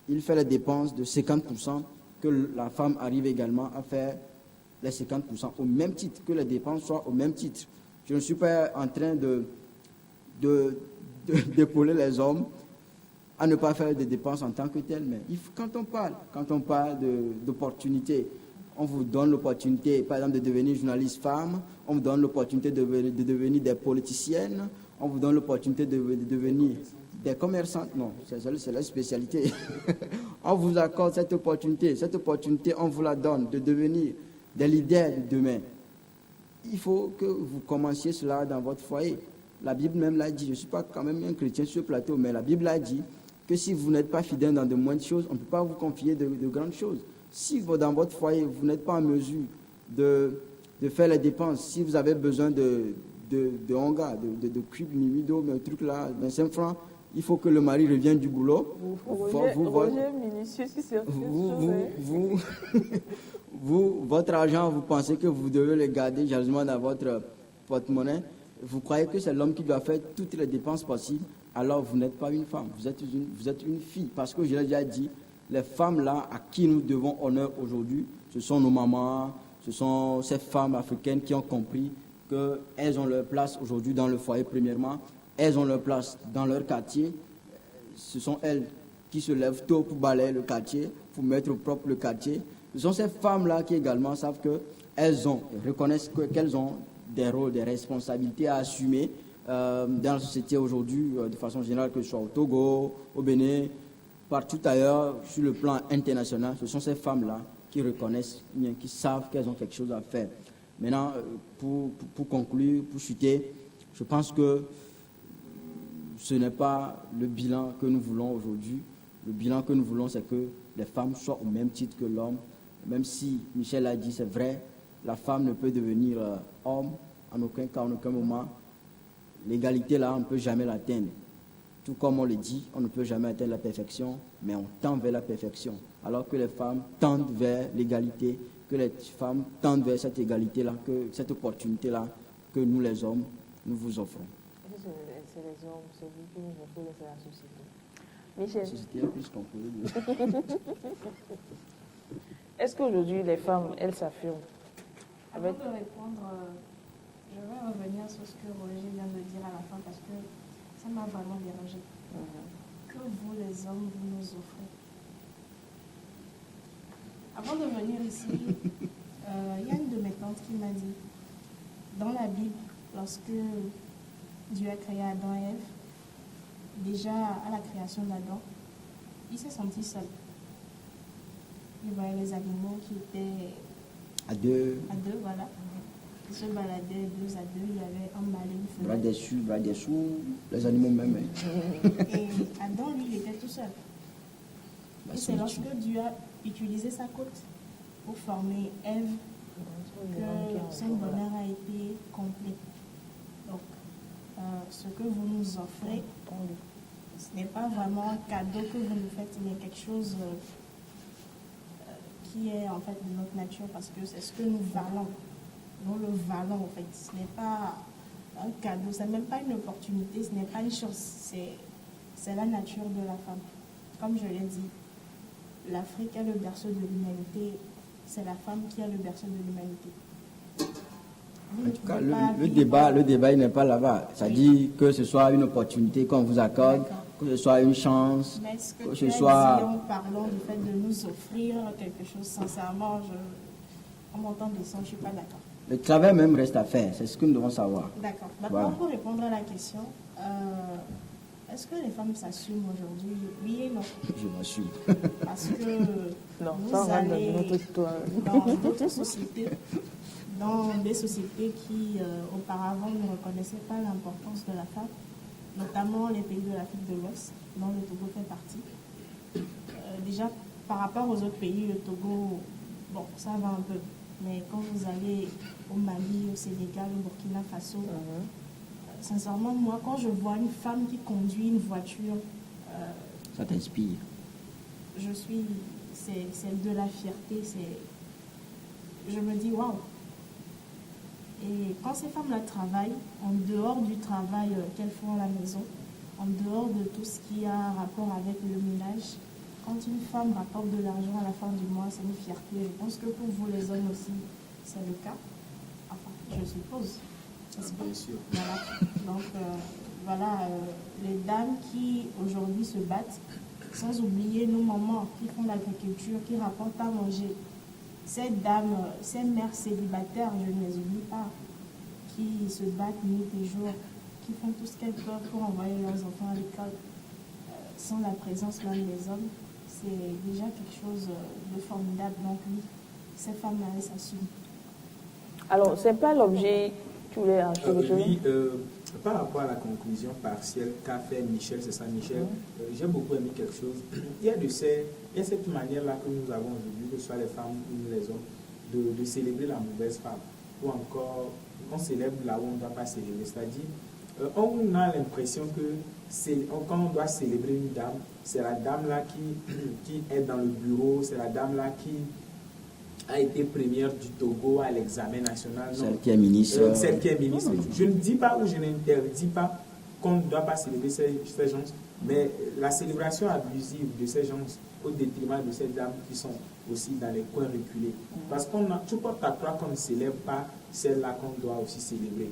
Speaker 2: il fait les dépenses de 50%, que la femme arrive également à faire les 50% au même titre, que les dépenses soient au même titre. Je ne suis pas en train d'épauler les hommes à ne pas faire des dépenses en tant que telles, mais quand on parle d'opportunités, on vous donne l'opportunité, par exemple, de devenir journaliste femme, on vous donne l'opportunité de devenir des politiciennes, on vous donne l'opportunité de devenir des commerçantes. Non, c'est la spécialité. On vous accorde cette opportunité, on vous la donne, de devenir des leaders de demain. Il faut que vous commenciez cela dans votre foyer. La Bible même l'a dit, je ne suis pas quand même un chrétien sur le plateau, mais la Bible a dit que si vous n'êtes pas fidèle dans de moindres choses, on ne peut pas vous confier de grandes choses. Si dans votre foyer, vous n'êtes pas en mesure de faire les dépenses, si vous avez besoin de honga, de cubes, numido, mais un truc là, 25 francs, il faut que le mari revienne du vous, votre argent, vous pensez que vous devez le garder jalousement dans votre porte-monnaie. Vous croyez que c'est l'homme qui doit faire toutes les dépenses possibles. Alors vous n'êtes pas une femme, vous êtes une fille. Parce que je l'ai déjà dit, les femmes là à qui nous devons honneur aujourd'hui, ce sont nos mamans, ce sont ces femmes africaines qui ont compris qu'elles ont leur place aujourd'hui dans le foyer premièrement, elles ont leur place dans leur quartier. Ce sont elles qui se lèvent tôt pour balayer le quartier, pour mettre au propre le quartier. Ce sont ces femmes-là qui également savent reconnaissent qu'elles ont des rôles, des responsabilités à assumer dans la société aujourd'hui, de façon générale, que ce soit au Togo, au Bénin, partout ailleurs, sur le plan international. Ce sont ces femmes-là qui reconnaissent, qui savent qu'elles ont quelque chose à faire. Maintenant, pour conclure, pour chuter, je pense que ce n'est pas le bilan que nous voulons aujourd'hui. Le bilan que nous voulons, c'est que les femmes soient au même titre que l'homme. Même si Michel a dit, c'est vrai, la femme ne peut devenir homme en aucun cas, en aucun moment. L'égalité, là, on ne peut jamais l'atteindre. Tout comme on le dit, on ne peut jamais atteindre la perfection, mais on tend vers la perfection. Alors que les femmes tendent vers l'égalité, que les femmes tendent vers cette égalité-là, cette opportunité-là que nous, les hommes, nous vous offrons.
Speaker 1: C'est les hommes, c'est vous qui nous offrez, c'est la société. Michel.
Speaker 2: La société est plus composée.
Speaker 1: Est-ce qu'aujourd'hui, les femmes, elles s'affirment?
Speaker 3: Avant de répondre, je vais revenir sur ce que Roger vient de dire à la fin parce que ça m'a vraiment dérangé. Que vous, les hommes, vous nous offrez. Avant de venir ici, il y a une de mes tantes qui m'a dit, dans la Bible, lorsque Dieu a créé Adam et Ève, déjà à la création d'Adam, il s'est senti seul. Il voyait les animaux qui étaient
Speaker 2: à deux,
Speaker 3: voilà. Ils se baladaient deux à deux, il y avait un mâle et une femelle.
Speaker 2: Bras dessous, les animaux même.
Speaker 3: Et Adam, lui, il était tout seul. Et c'est lorsque Dieu a utilisé sa côte pour former Ève que son bonheur a été complet. Donc, ce que vous nous offrez, ce n'est pas vraiment un cadeau que vous nous faites, mais quelque chose qui est en fait de notre nature parce que c'est ce que nous valons. Nous le valons en fait. Ce n'est pas un cadeau, ce n'est même pas une opportunité, ce n'est pas une chose, c'est la nature de la femme. Comme je l'ai dit, l'Afrique est le berceau de l'humanité, c'est la femme qui est le berceau de l'humanité.
Speaker 2: En tout cas, le débat il n'est pas là-bas. Ça dit que ce soit une opportunité qu'on vous accorde, que ce soit une chance,
Speaker 3: mais ce que
Speaker 2: que
Speaker 3: tu
Speaker 2: ce
Speaker 3: as
Speaker 2: soit...
Speaker 3: dit en parlant du fait de nous offrir quelque chose, sincèrement, en montant des sons, je ne suis pas d'accord.
Speaker 2: Le travail même reste à faire, c'est ce que nous devons savoir.
Speaker 3: D'accord. Maintenant, pour répondre à la question, est-ce que les femmes s'assument aujourd'hui? Oui et non.
Speaker 2: Je m'assume.
Speaker 3: Parce que
Speaker 1: non,
Speaker 3: vous allez
Speaker 1: dans notre histoire.
Speaker 3: dans d'autres sociétés, dans des sociétés qui auparavant ne reconnaissaient pas l'importance de la femme, notamment les pays de l'Afrique de l'Ouest, dont le Togo fait partie. Déjà, par rapport aux autres pays, le Togo, bon, ça va un peu. Mais quand vous allez au Mali, au Sénégal, au Burkina Faso, sincèrement, moi, quand je vois une femme qui conduit une voiture...
Speaker 2: ça t'inspire?
Speaker 3: C'est de la fierté, je me dis, waouh! Et quand ces femmes-là travaillent, en dehors du travail qu'elles font à la maison, en dehors de tout ce qui a rapport avec le ménage, quand une femme rapporte de l'argent à la fin du mois, c'est une fierté. Je pense que pour vous, les hommes aussi, c'est le cas. Enfin, je suppose.
Speaker 4: Bien sûr.
Speaker 3: Voilà. Donc, les dames qui aujourd'hui se battent, sans oublier nos mamans qui font l'agriculture, qui rapportent à manger. Ces dames, ces mères célibataires, je ne les oublie pas, qui se battent nuit et jour, qui font tout ce qu'elles peuvent pour envoyer leurs enfants à l'école, sans la présence même des hommes, c'est déjà quelque chose de formidable. Donc oui, ces femmes-là, elles s'assument.
Speaker 1: Alors, ce n'est pas l'objet, tu voulais ajouter
Speaker 4: Oui, par rapport à la conclusion partielle qu'a fait Michel, c'est ça Michel, j'ai beaucoup aimé quelque chose. Il y a cette manière-là que nous avons aujourd'hui, que ce soit les femmes ou nous les hommes, de célébrer la mauvaise femme, ou encore on célèbre là où on ne doit pas célébrer. C'est-à-dire, on a l'impression que quand on doit célébrer une dame, c'est la dame-là qui est dans le bureau, c'est la dame-là a été première du Togo à l'examen national. Non.
Speaker 2: Celle qui est ministre.
Speaker 4: Celle qui est ministre. Je ne dis pas ou je n'interdis pas qu'on ne doit pas célébrer ces gens, mais la célébration abusive de ces gens au détriment de ces dames qui sont aussi dans les coins reculés. Parce qu'on a, tu portes à croire qu'on ne célèbre pas celle-là qu'on doit aussi célébrer.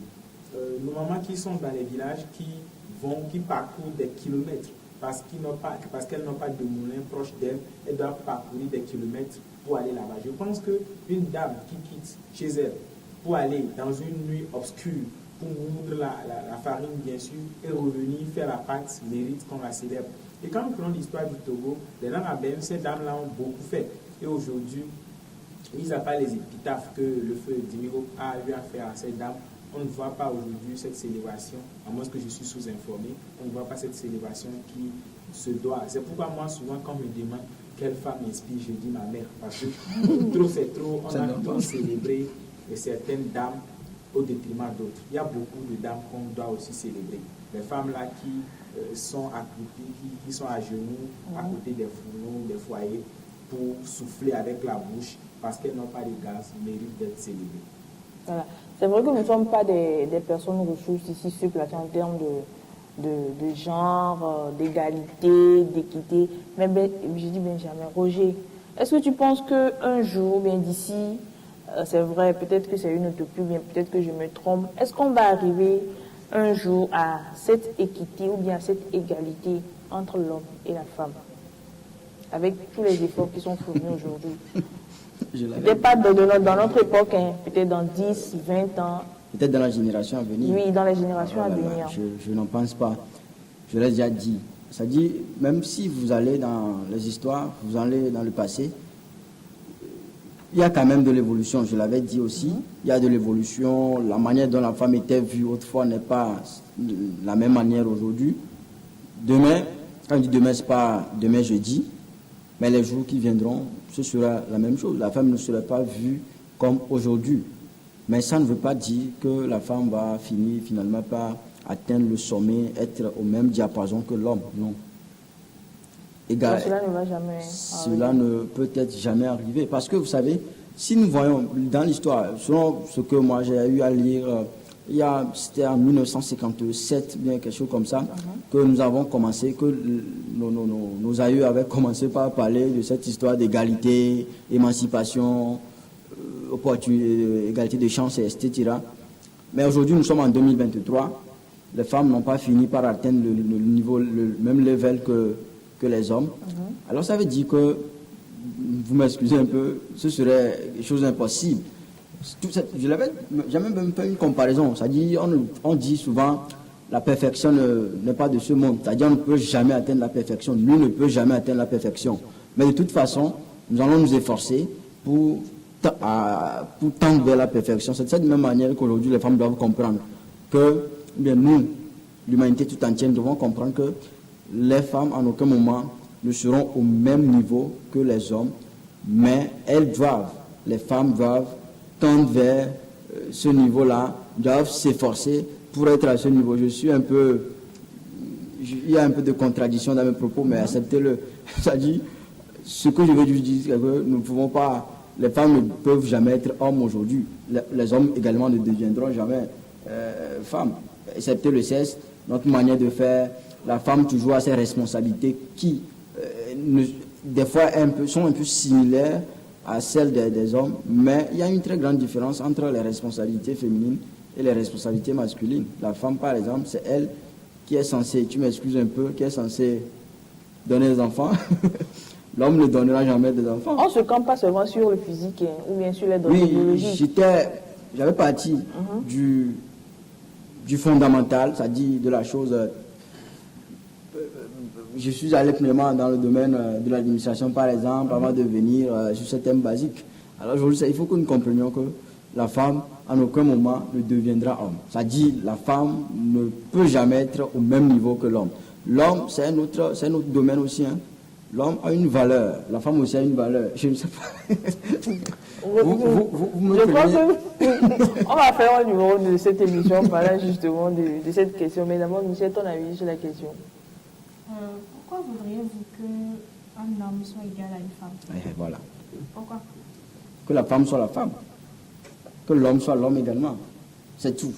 Speaker 4: Nos mamans qui sont dans les villages, qui parcourent des kilomètres parce qu'elles n'ont pas de moulin proche d'elles, elles doivent parcourir des kilomètres pour aller là-bas. Je pense qu'une dame qui quitte chez elle pour aller dans une nuit obscure, pour moudre la farine bien sûr, et revenir faire la pâte, mérite qu'on la célèbre. Et quand nous prenons l'histoire du Togo, les langues abènes, ces dames-là ont beaucoup fait. Et aujourd'hui, mis à part les épitaphes que le feu Dimiro a eu à faire à ces dames, on ne voit pas aujourd'hui cette célébration, à moins que je suis sous-informé, on ne voit pas cette célébration qui se doit. C'est pourquoi moi, souvent, quand on me demande quelle femme m'inspire, je dis ma mère. Parce que trop c'est trop, on a trop célébré certaines dames au détriment d'autres. Il y a beaucoup de dames qu'on doit aussi célébrer. Les femmes là qui sont accroupées, qui sont à genoux, à côté des fourneaux, des foyers, pour souffler avec la bouche, parce qu'elles n'ont pas de gaz, méritent d'être célébrées.
Speaker 1: Voilà. C'est vrai que nous ne sommes pas des personnes ressources ici sur place en termes de genre, d'égalité, d'équité. Mais je dis Benjamin, Roger, est-ce que tu penses qu'un jour, bien d'ici, c'est vrai, peut-être que c'est une utopie, bien peut-être que je me trompe, est-ce qu'on va arriver un jour à cette équité ou bien à cette égalité entre l'homme et la femme, avec tous les efforts qui sont fournis aujourd'hui? Peut-être pas dans notre époque, hein, peut-être dans 10, 20 ans.
Speaker 2: Peut-être dans la génération à venir.
Speaker 1: Oui, dans la génération à venir.
Speaker 2: Je n'en pense pas. Je l'ai déjà dit. Ça dit, même si vous allez dans les histoires, vous allez dans le passé, il y a quand même de l'évolution, je l'avais dit aussi. Il y a de l'évolution. La manière dont la femme était vue autrefois n'est pas la même manière aujourd'hui. Demain, quand je dis demain, ce n'est pas demain jeudi, mais les jours qui viendront, ce sera la même chose. La femme ne sera pas vue comme aujourd'hui. Mais ça ne veut pas dire que la femme va finir finalement par atteindre le sommet, être au même diapason que l'homme. Non.
Speaker 1: Cela ne va jamais arriver.
Speaker 2: Cela ne peut être jamais arrivé. Parce que vous savez, si nous voyons dans l'histoire, selon ce que moi j'ai eu à lire, c'était en 1957, bien quelque chose comme ça, que nous avons commencé, que nos aïeux avaient commencé par parler de cette histoire d'égalité, émancipation, égalité de chance, etc. Mais aujourd'hui, nous sommes en 2023. Les femmes n'ont pas fini par atteindre le niveau, le même level que les hommes. Alors ça veut dire que, vous m'excusez un peu, ce serait quelque chose d'impossible. J'ai même fait une comparaison. C'est-à-dire, on dit souvent, la perfection n'est pas de ce monde. C'est-à-dire, on ne peut jamais atteindre la perfection. Nous ne peut jamais atteindre la perfection. Mais de toute façon, nous allons nous efforcer pour tendre vers la perfection. C'est de cette même manière qu'aujourd'hui, les femmes doivent comprendre que, bien, nous, l'humanité tout entière, nous devons comprendre que les femmes, en aucun moment, ne seront au même niveau que les hommes, mais les femmes doivent tendre vers ce niveau-là, doivent s'efforcer pour être à ce niveau. Il y a un peu de contradiction dans mes propos, mais acceptez-le. C'est-à-dire, ce que je veux dire, c'est que nous ne pouvons pas, les femmes ne peuvent jamais être hommes aujourd'hui. Les hommes également ne deviendront jamais femmes. Excepté le sexe, notre manière de faire, la femme toujours a ses responsabilités qui, des fois, sont un peu similaires à celles des hommes, mais il y a une très grande différence entre les responsabilités féminines et les responsabilités masculines. La femme, par exemple, c'est elle qui est censée, tu m'excuses un peu, qui est censée donner des enfants. L'homme ne donnera jamais des enfants.
Speaker 1: On ne se campe pas seulement sur le physique, hein, ou bien sur les données biologiques.
Speaker 2: Oui, j'avais parti du fondamental, c'est-à-dire de la chose. Je suis allé premièrement dans le domaine de l'administration, par exemple, avant de venir sur ce thème basique. Alors aujourd'hui, il faut que nous comprenions que la femme, en aucun moment, ne deviendra homme. C'est-à-dire, la femme ne peut jamais être au même niveau que l'homme. L'homme, c'est un autre domaine aussi. Hein. L'homme a une valeur, la femme aussi a une valeur. Je ne sais pas. vous me
Speaker 1: je crois que on va faire un numéro de cette émission parlant justement de cette question. Mais d'abord, Michel, ton avis sur la question.
Speaker 3: Pourquoi voudriez-vous qu'un homme soit égal à une femme?
Speaker 2: Voilà.
Speaker 3: Pourquoi?
Speaker 2: Que la femme soit la femme. Que l'homme soit l'homme également. C'est tout.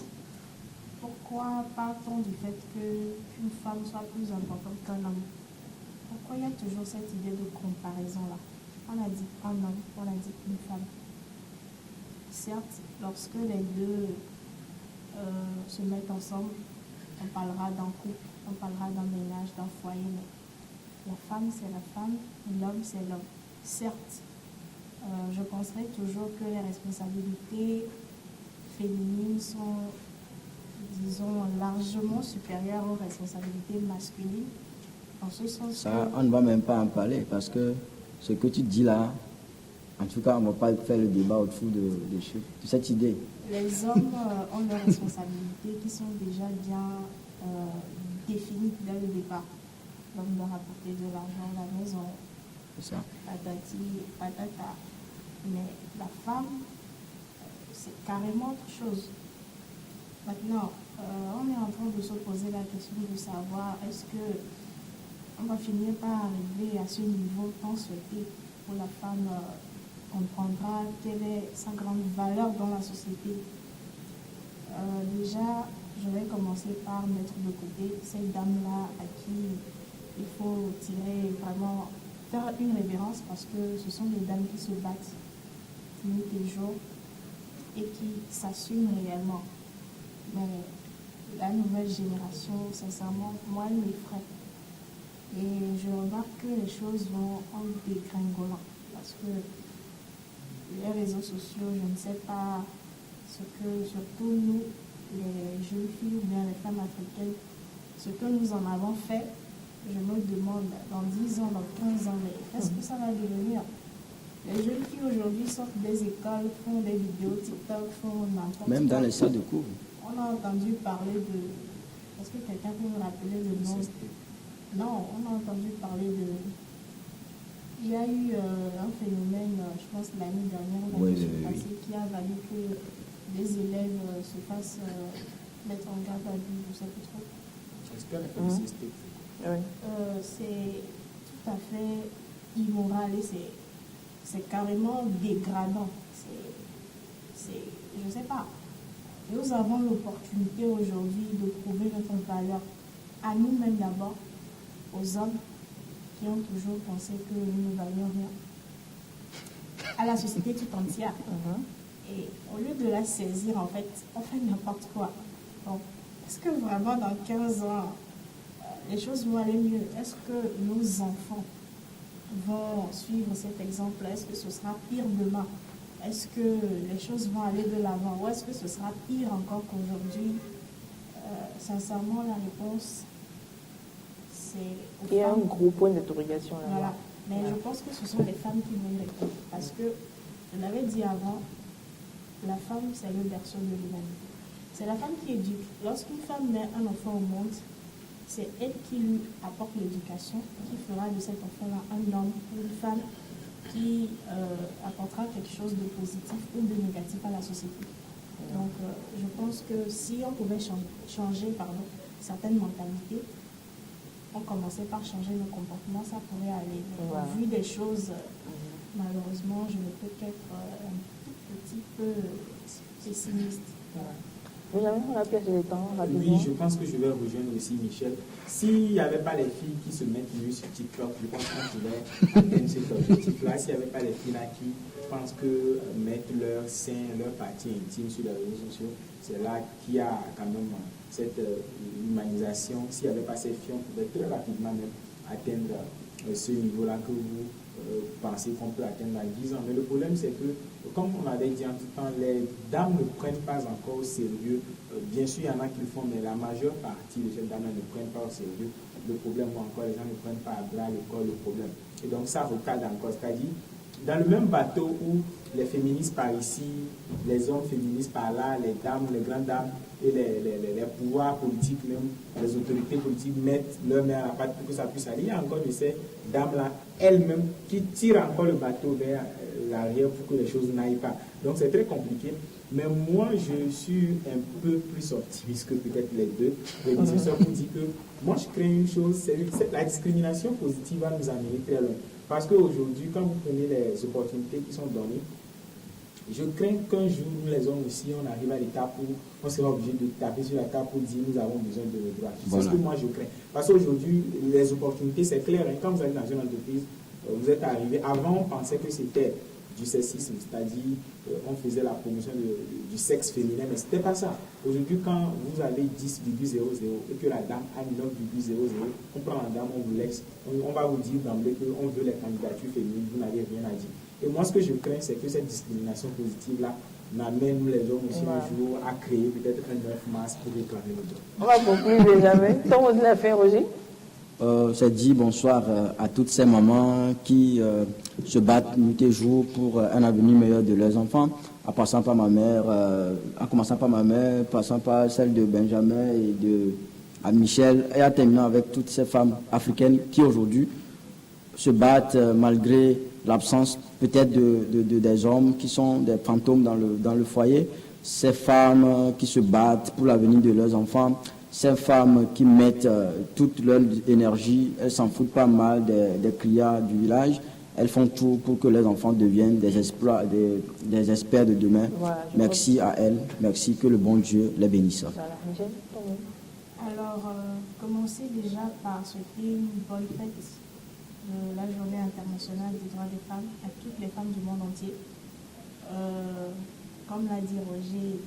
Speaker 3: Pourquoi part-on du fait qu'une femme soit plus importante qu'un homme? Pourquoi il y a toujours cette idée de comparaison-là? On a dit un homme, on a dit une femme. Certes, lorsque les deux se mettent ensemble, on parlera d'un couple, on parlera d'un ménage, d'un foyer, mais la femme, c'est la femme, l'homme, c'est l'homme. Certes, je penserai toujours que les responsabilités féminines sont, disons, largement supérieures aux responsabilités masculines. En ce sens
Speaker 2: Ça, on ne va même pas en parler parce que ce que tu dis là, en tout cas, on ne va pas faire le débat autour de cette idée.
Speaker 3: les hommes ont leurs responsabilités qui sont déjà bien définies dès le départ. L'homme doit rapporter de l'argent à la maison,
Speaker 2: C'est ça.
Speaker 3: patati, patata. Mais la femme, c'est carrément autre chose. Maintenant, on est en train de se poser la question de savoir est-ce que on va finir par arriver à ce niveau tant souhaité où la femme comprendra quelle est sa grande valeur dans la société. Déjà, je vais commencer par mettre de côté cette dame-là à qui il faut tirer vraiment, faire une révérence parce que ce sont des dames qui se battent nuit et jour et qui s'assument réellement. Mais la nouvelle génération, sincèrement, moi, elle m'effraie. Et je remarque que les choses vont en dégringolant parce que les réseaux sociaux, je ne sais pas ce que, surtout nous, les jeunes filles ou bien les femmes africaines, ce que nous en avons fait, je me demande dans 10 ans, dans 15 ans, mais qu'est-ce que ça va devenir? Les jeunes filles aujourd'hui sortent des écoles, font des vidéos TikTok, font n'importe quoi.
Speaker 2: Même dans les salles de cours.
Speaker 3: On a entendu parler de... Est-ce que quelqu'un peut me rappeler le nom? Non, on a entendu parler de... Il y a eu un phénomène, je pense l'année dernière, passée, qui a valu que des élèves se fassent mettre en garde à vue, je ne sais plus trop.
Speaker 4: J'espère que c'est
Speaker 3: C'est tout à fait immoral et c'est carrément dégradant. Je ne sais pas. Nous avons l'opportunité aujourd'hui de prouver notre valeur à nous-mêmes d'abord, aux hommes qui ont toujours pensé que nous ne valions rien, à la société tout entière. Et au lieu de la saisir, en fait, on fait n'importe quoi. Donc, est-ce que vraiment dans 15 ans, les choses vont aller mieux? Est-ce que nos enfants vont suivre cet exemple? Est-ce que ce sera pire demain? Est-ce que les choses vont aller de l'avant? Ou est-ce que ce sera pire encore qu'aujourd'hui? Sincèrement, la réponse, c'est...
Speaker 1: Il y a un gros point d'interrogation là-bas.
Speaker 3: Voilà. Mais je pense que ce sont les femmes qui vont y répondre. Parce que, je l'avais dit avant, la femme, c'est le berceau de l'humanité. C'est la femme qui éduque. Lorsqu'une femme met un enfant au monde, c'est elle qui lui apporte l'éducation, qui fera de cet enfant-là un homme ou une femme qui apportera quelque chose de positif ou de négatif à la société. Donc, je pense que si on pouvait changer certaines mentalités, on commençait par changer nos comportements, ça pourrait aller. Mais au vu des choses, malheureusement, je ne peux qu'être un tout petit peu pessimiste.
Speaker 1: Benjamin, on a perdu le temps rapidement.
Speaker 4: Oui, je pense que je vais rejoindre aussi Michel. S'il n'y avait pas les filles qui se mettent nues sur TikTok, je pense qu'on pourrait atteindre cet objectif-là. S'il n'y avait pas les filles là qui pensent que mettre leur sein, leur partie intime sur les réseaux sociaux, c'est là qu'il y a quand même cette humanisation. S'il n'y avait pas ces filles, on pourrait très rapidement même atteindre ce niveau-là que vous pensez qu'on peut atteindre dans 10 ans. Mais le problème, c'est que, comme on avait dit en tout temps, les dames ne prennent pas encore au sérieux. Bien sûr, il y en a qui le font, mais la majeure partie de ces dames ne prennent pas au sérieux le problème, ou encore les gens ne prennent pas à bras le corps le problème. Et donc ça recadre encore. C'est-à-dire, dans le même bateau où les féministes par ici, les hommes féministes par là, les dames, les grandes dames et les pouvoirs politiques, même les autorités politiques mettent leur main à la pâte pour que ça puisse aller. Il y a encore de ces dames-là, elles-mêmes, qui tirent encore le bateau vers l'arrière pour que les choses n'aillent pas. Donc c'est très compliqué. Mais moi, je suis un peu plus optimiste que peut-être les deux. Les professeurs vous disent que moi, je crée une chose, c'est la discrimination positive va nous amener très loin. Parce qu'aujourd'hui, quand vous prenez les opportunités qui sont données, Je crains qu'un jour, nous les hommes aussi, on arrive à l'étape où on sera obligé de taper sur la table pour dire nous avons besoin de nos droits. C'est ce que moi je crains. Parce qu'aujourd'hui, les opportunités, c'est clair. Quand vous allez dans une entreprise, vous êtes arrivé. Avant, on pensait que c'était du sexisme, c'est-à-dire on faisait la promotion du sexe féminin, mais ce n'était pas ça. Aujourd'hui, quand vous avez 10,00 et que la dame a 9,00, on prend la dame, on vous laisse, on va vous dire d'emblée qu'on veut les candidatures féminines, vous n'avez rien à dire. Et moi, ce que je crains, c'est que cette discrimination positive-là n'amène nous les hommes aussi un jour à créer peut-être un 9 mars pour réclamer le droit.
Speaker 1: On va conclure déjà. Ton mot de la fin, Roger?
Speaker 2: C'est dit bonsoir à toutes ces mamans qui se battent nuit et jour pour un avenir meilleur de leurs enfants, en commençant par ma mère, passant par celle de Benjamin et de Michel, et en terminant avec toutes ces femmes africaines qui aujourd'hui se battent malgré l'absence peut-être des hommes qui sont des fantômes dans le foyer, ces femmes qui se battent pour l'avenir de leurs enfants, ces femmes qui mettent toute leur énergie, elles s'en foutent pas mal des criards du village, elles font tout pour que les enfants deviennent des experts de demain. Voilà, merci à elles, merci, que le bon Dieu les bénisse.
Speaker 1: Voilà. Michel,
Speaker 3: alors, commencez déjà par souhaiter une bonne fête de la journée internationale des droits des femmes à toutes les femmes du monde entier. Comme l'a dit Roger,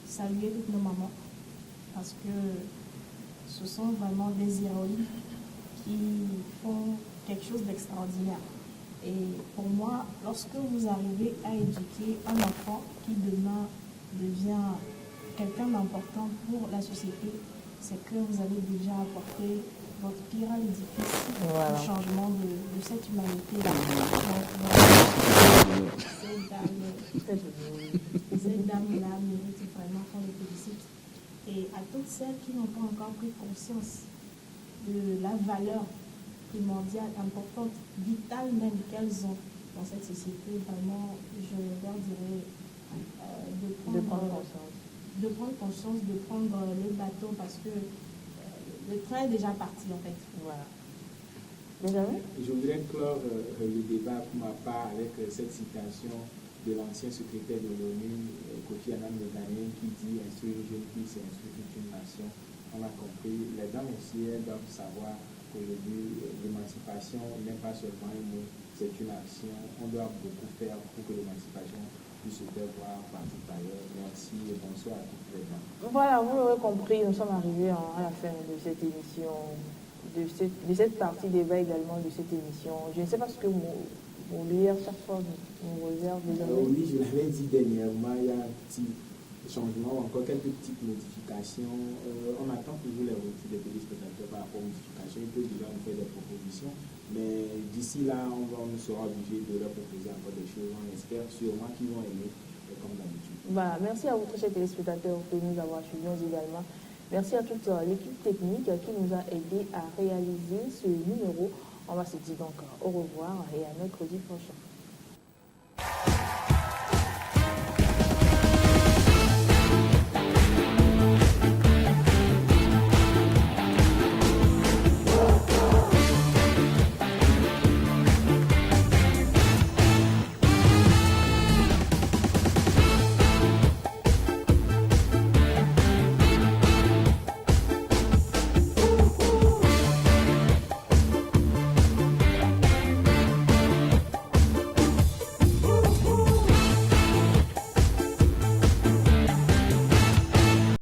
Speaker 3: saluer toutes nos mamans, parce que ce sont vraiment des héroïnes qui font quelque chose d'extraordinaire. Et pour moi, lorsque vous arrivez à éduquer un enfant qui demain devient quelqu'un d'important pour la société, c'est que vous avez déjà apporté votre pierre à l'édifice au changement de cette humanité-là. Cette dame-là mérite vraiment qu'on les félicite. Et à toutes celles qui n'ont pas encore pris conscience de la valeur primordiale, importante, vitale même qu'elles ont dans cette société, vraiment, je leur dirais de prendre conscience, de prendre le bateau, parce que le train est déjà parti en fait.
Speaker 1: Voilà.
Speaker 4: Je voudrais clore le débat pour ma part avec cette citation de l'ancien secrétaire de l'ONU, Kofi Annan Ghanéen, qui dit instruire une jeune fille, c'est instruire toute une nation. On a compris, les dames aussi, elles doivent savoir qu'aujourd'hui, l'émancipation n'est pas seulement un mot, c'est une action. On doit beaucoup faire pour que l'émancipation puisse se faire voir partout ailleurs. Merci et bonsoir à toutes les dames.
Speaker 1: Voilà, vous l'aurez compris, nous sommes arrivés à la fin de cette émission, de cette partie débat également de cette émission. Je ne sais pas ce que mon lire chaque fois nous réserve des amis.
Speaker 4: Oui, je l'avais dit dernièrement, il y a un petit changement, encore quelques petites modifications. On attend toujours les retours des téléspectateurs par rapport aux modifications. Ils peuvent déjà nous faire des propositions, mais d'ici là, on sera obligé de leur proposer encore des choses. On espère sûrement qu'ils vont aimer, comme d'habitude.
Speaker 1: Voilà, merci à vous, très chers téléspectateurs, de nous avoir suivis également. Merci à toute l'équipe technique qui nous a aidé à réaliser ce numéro. On va se dire donc au revoir et à mercredi prochain.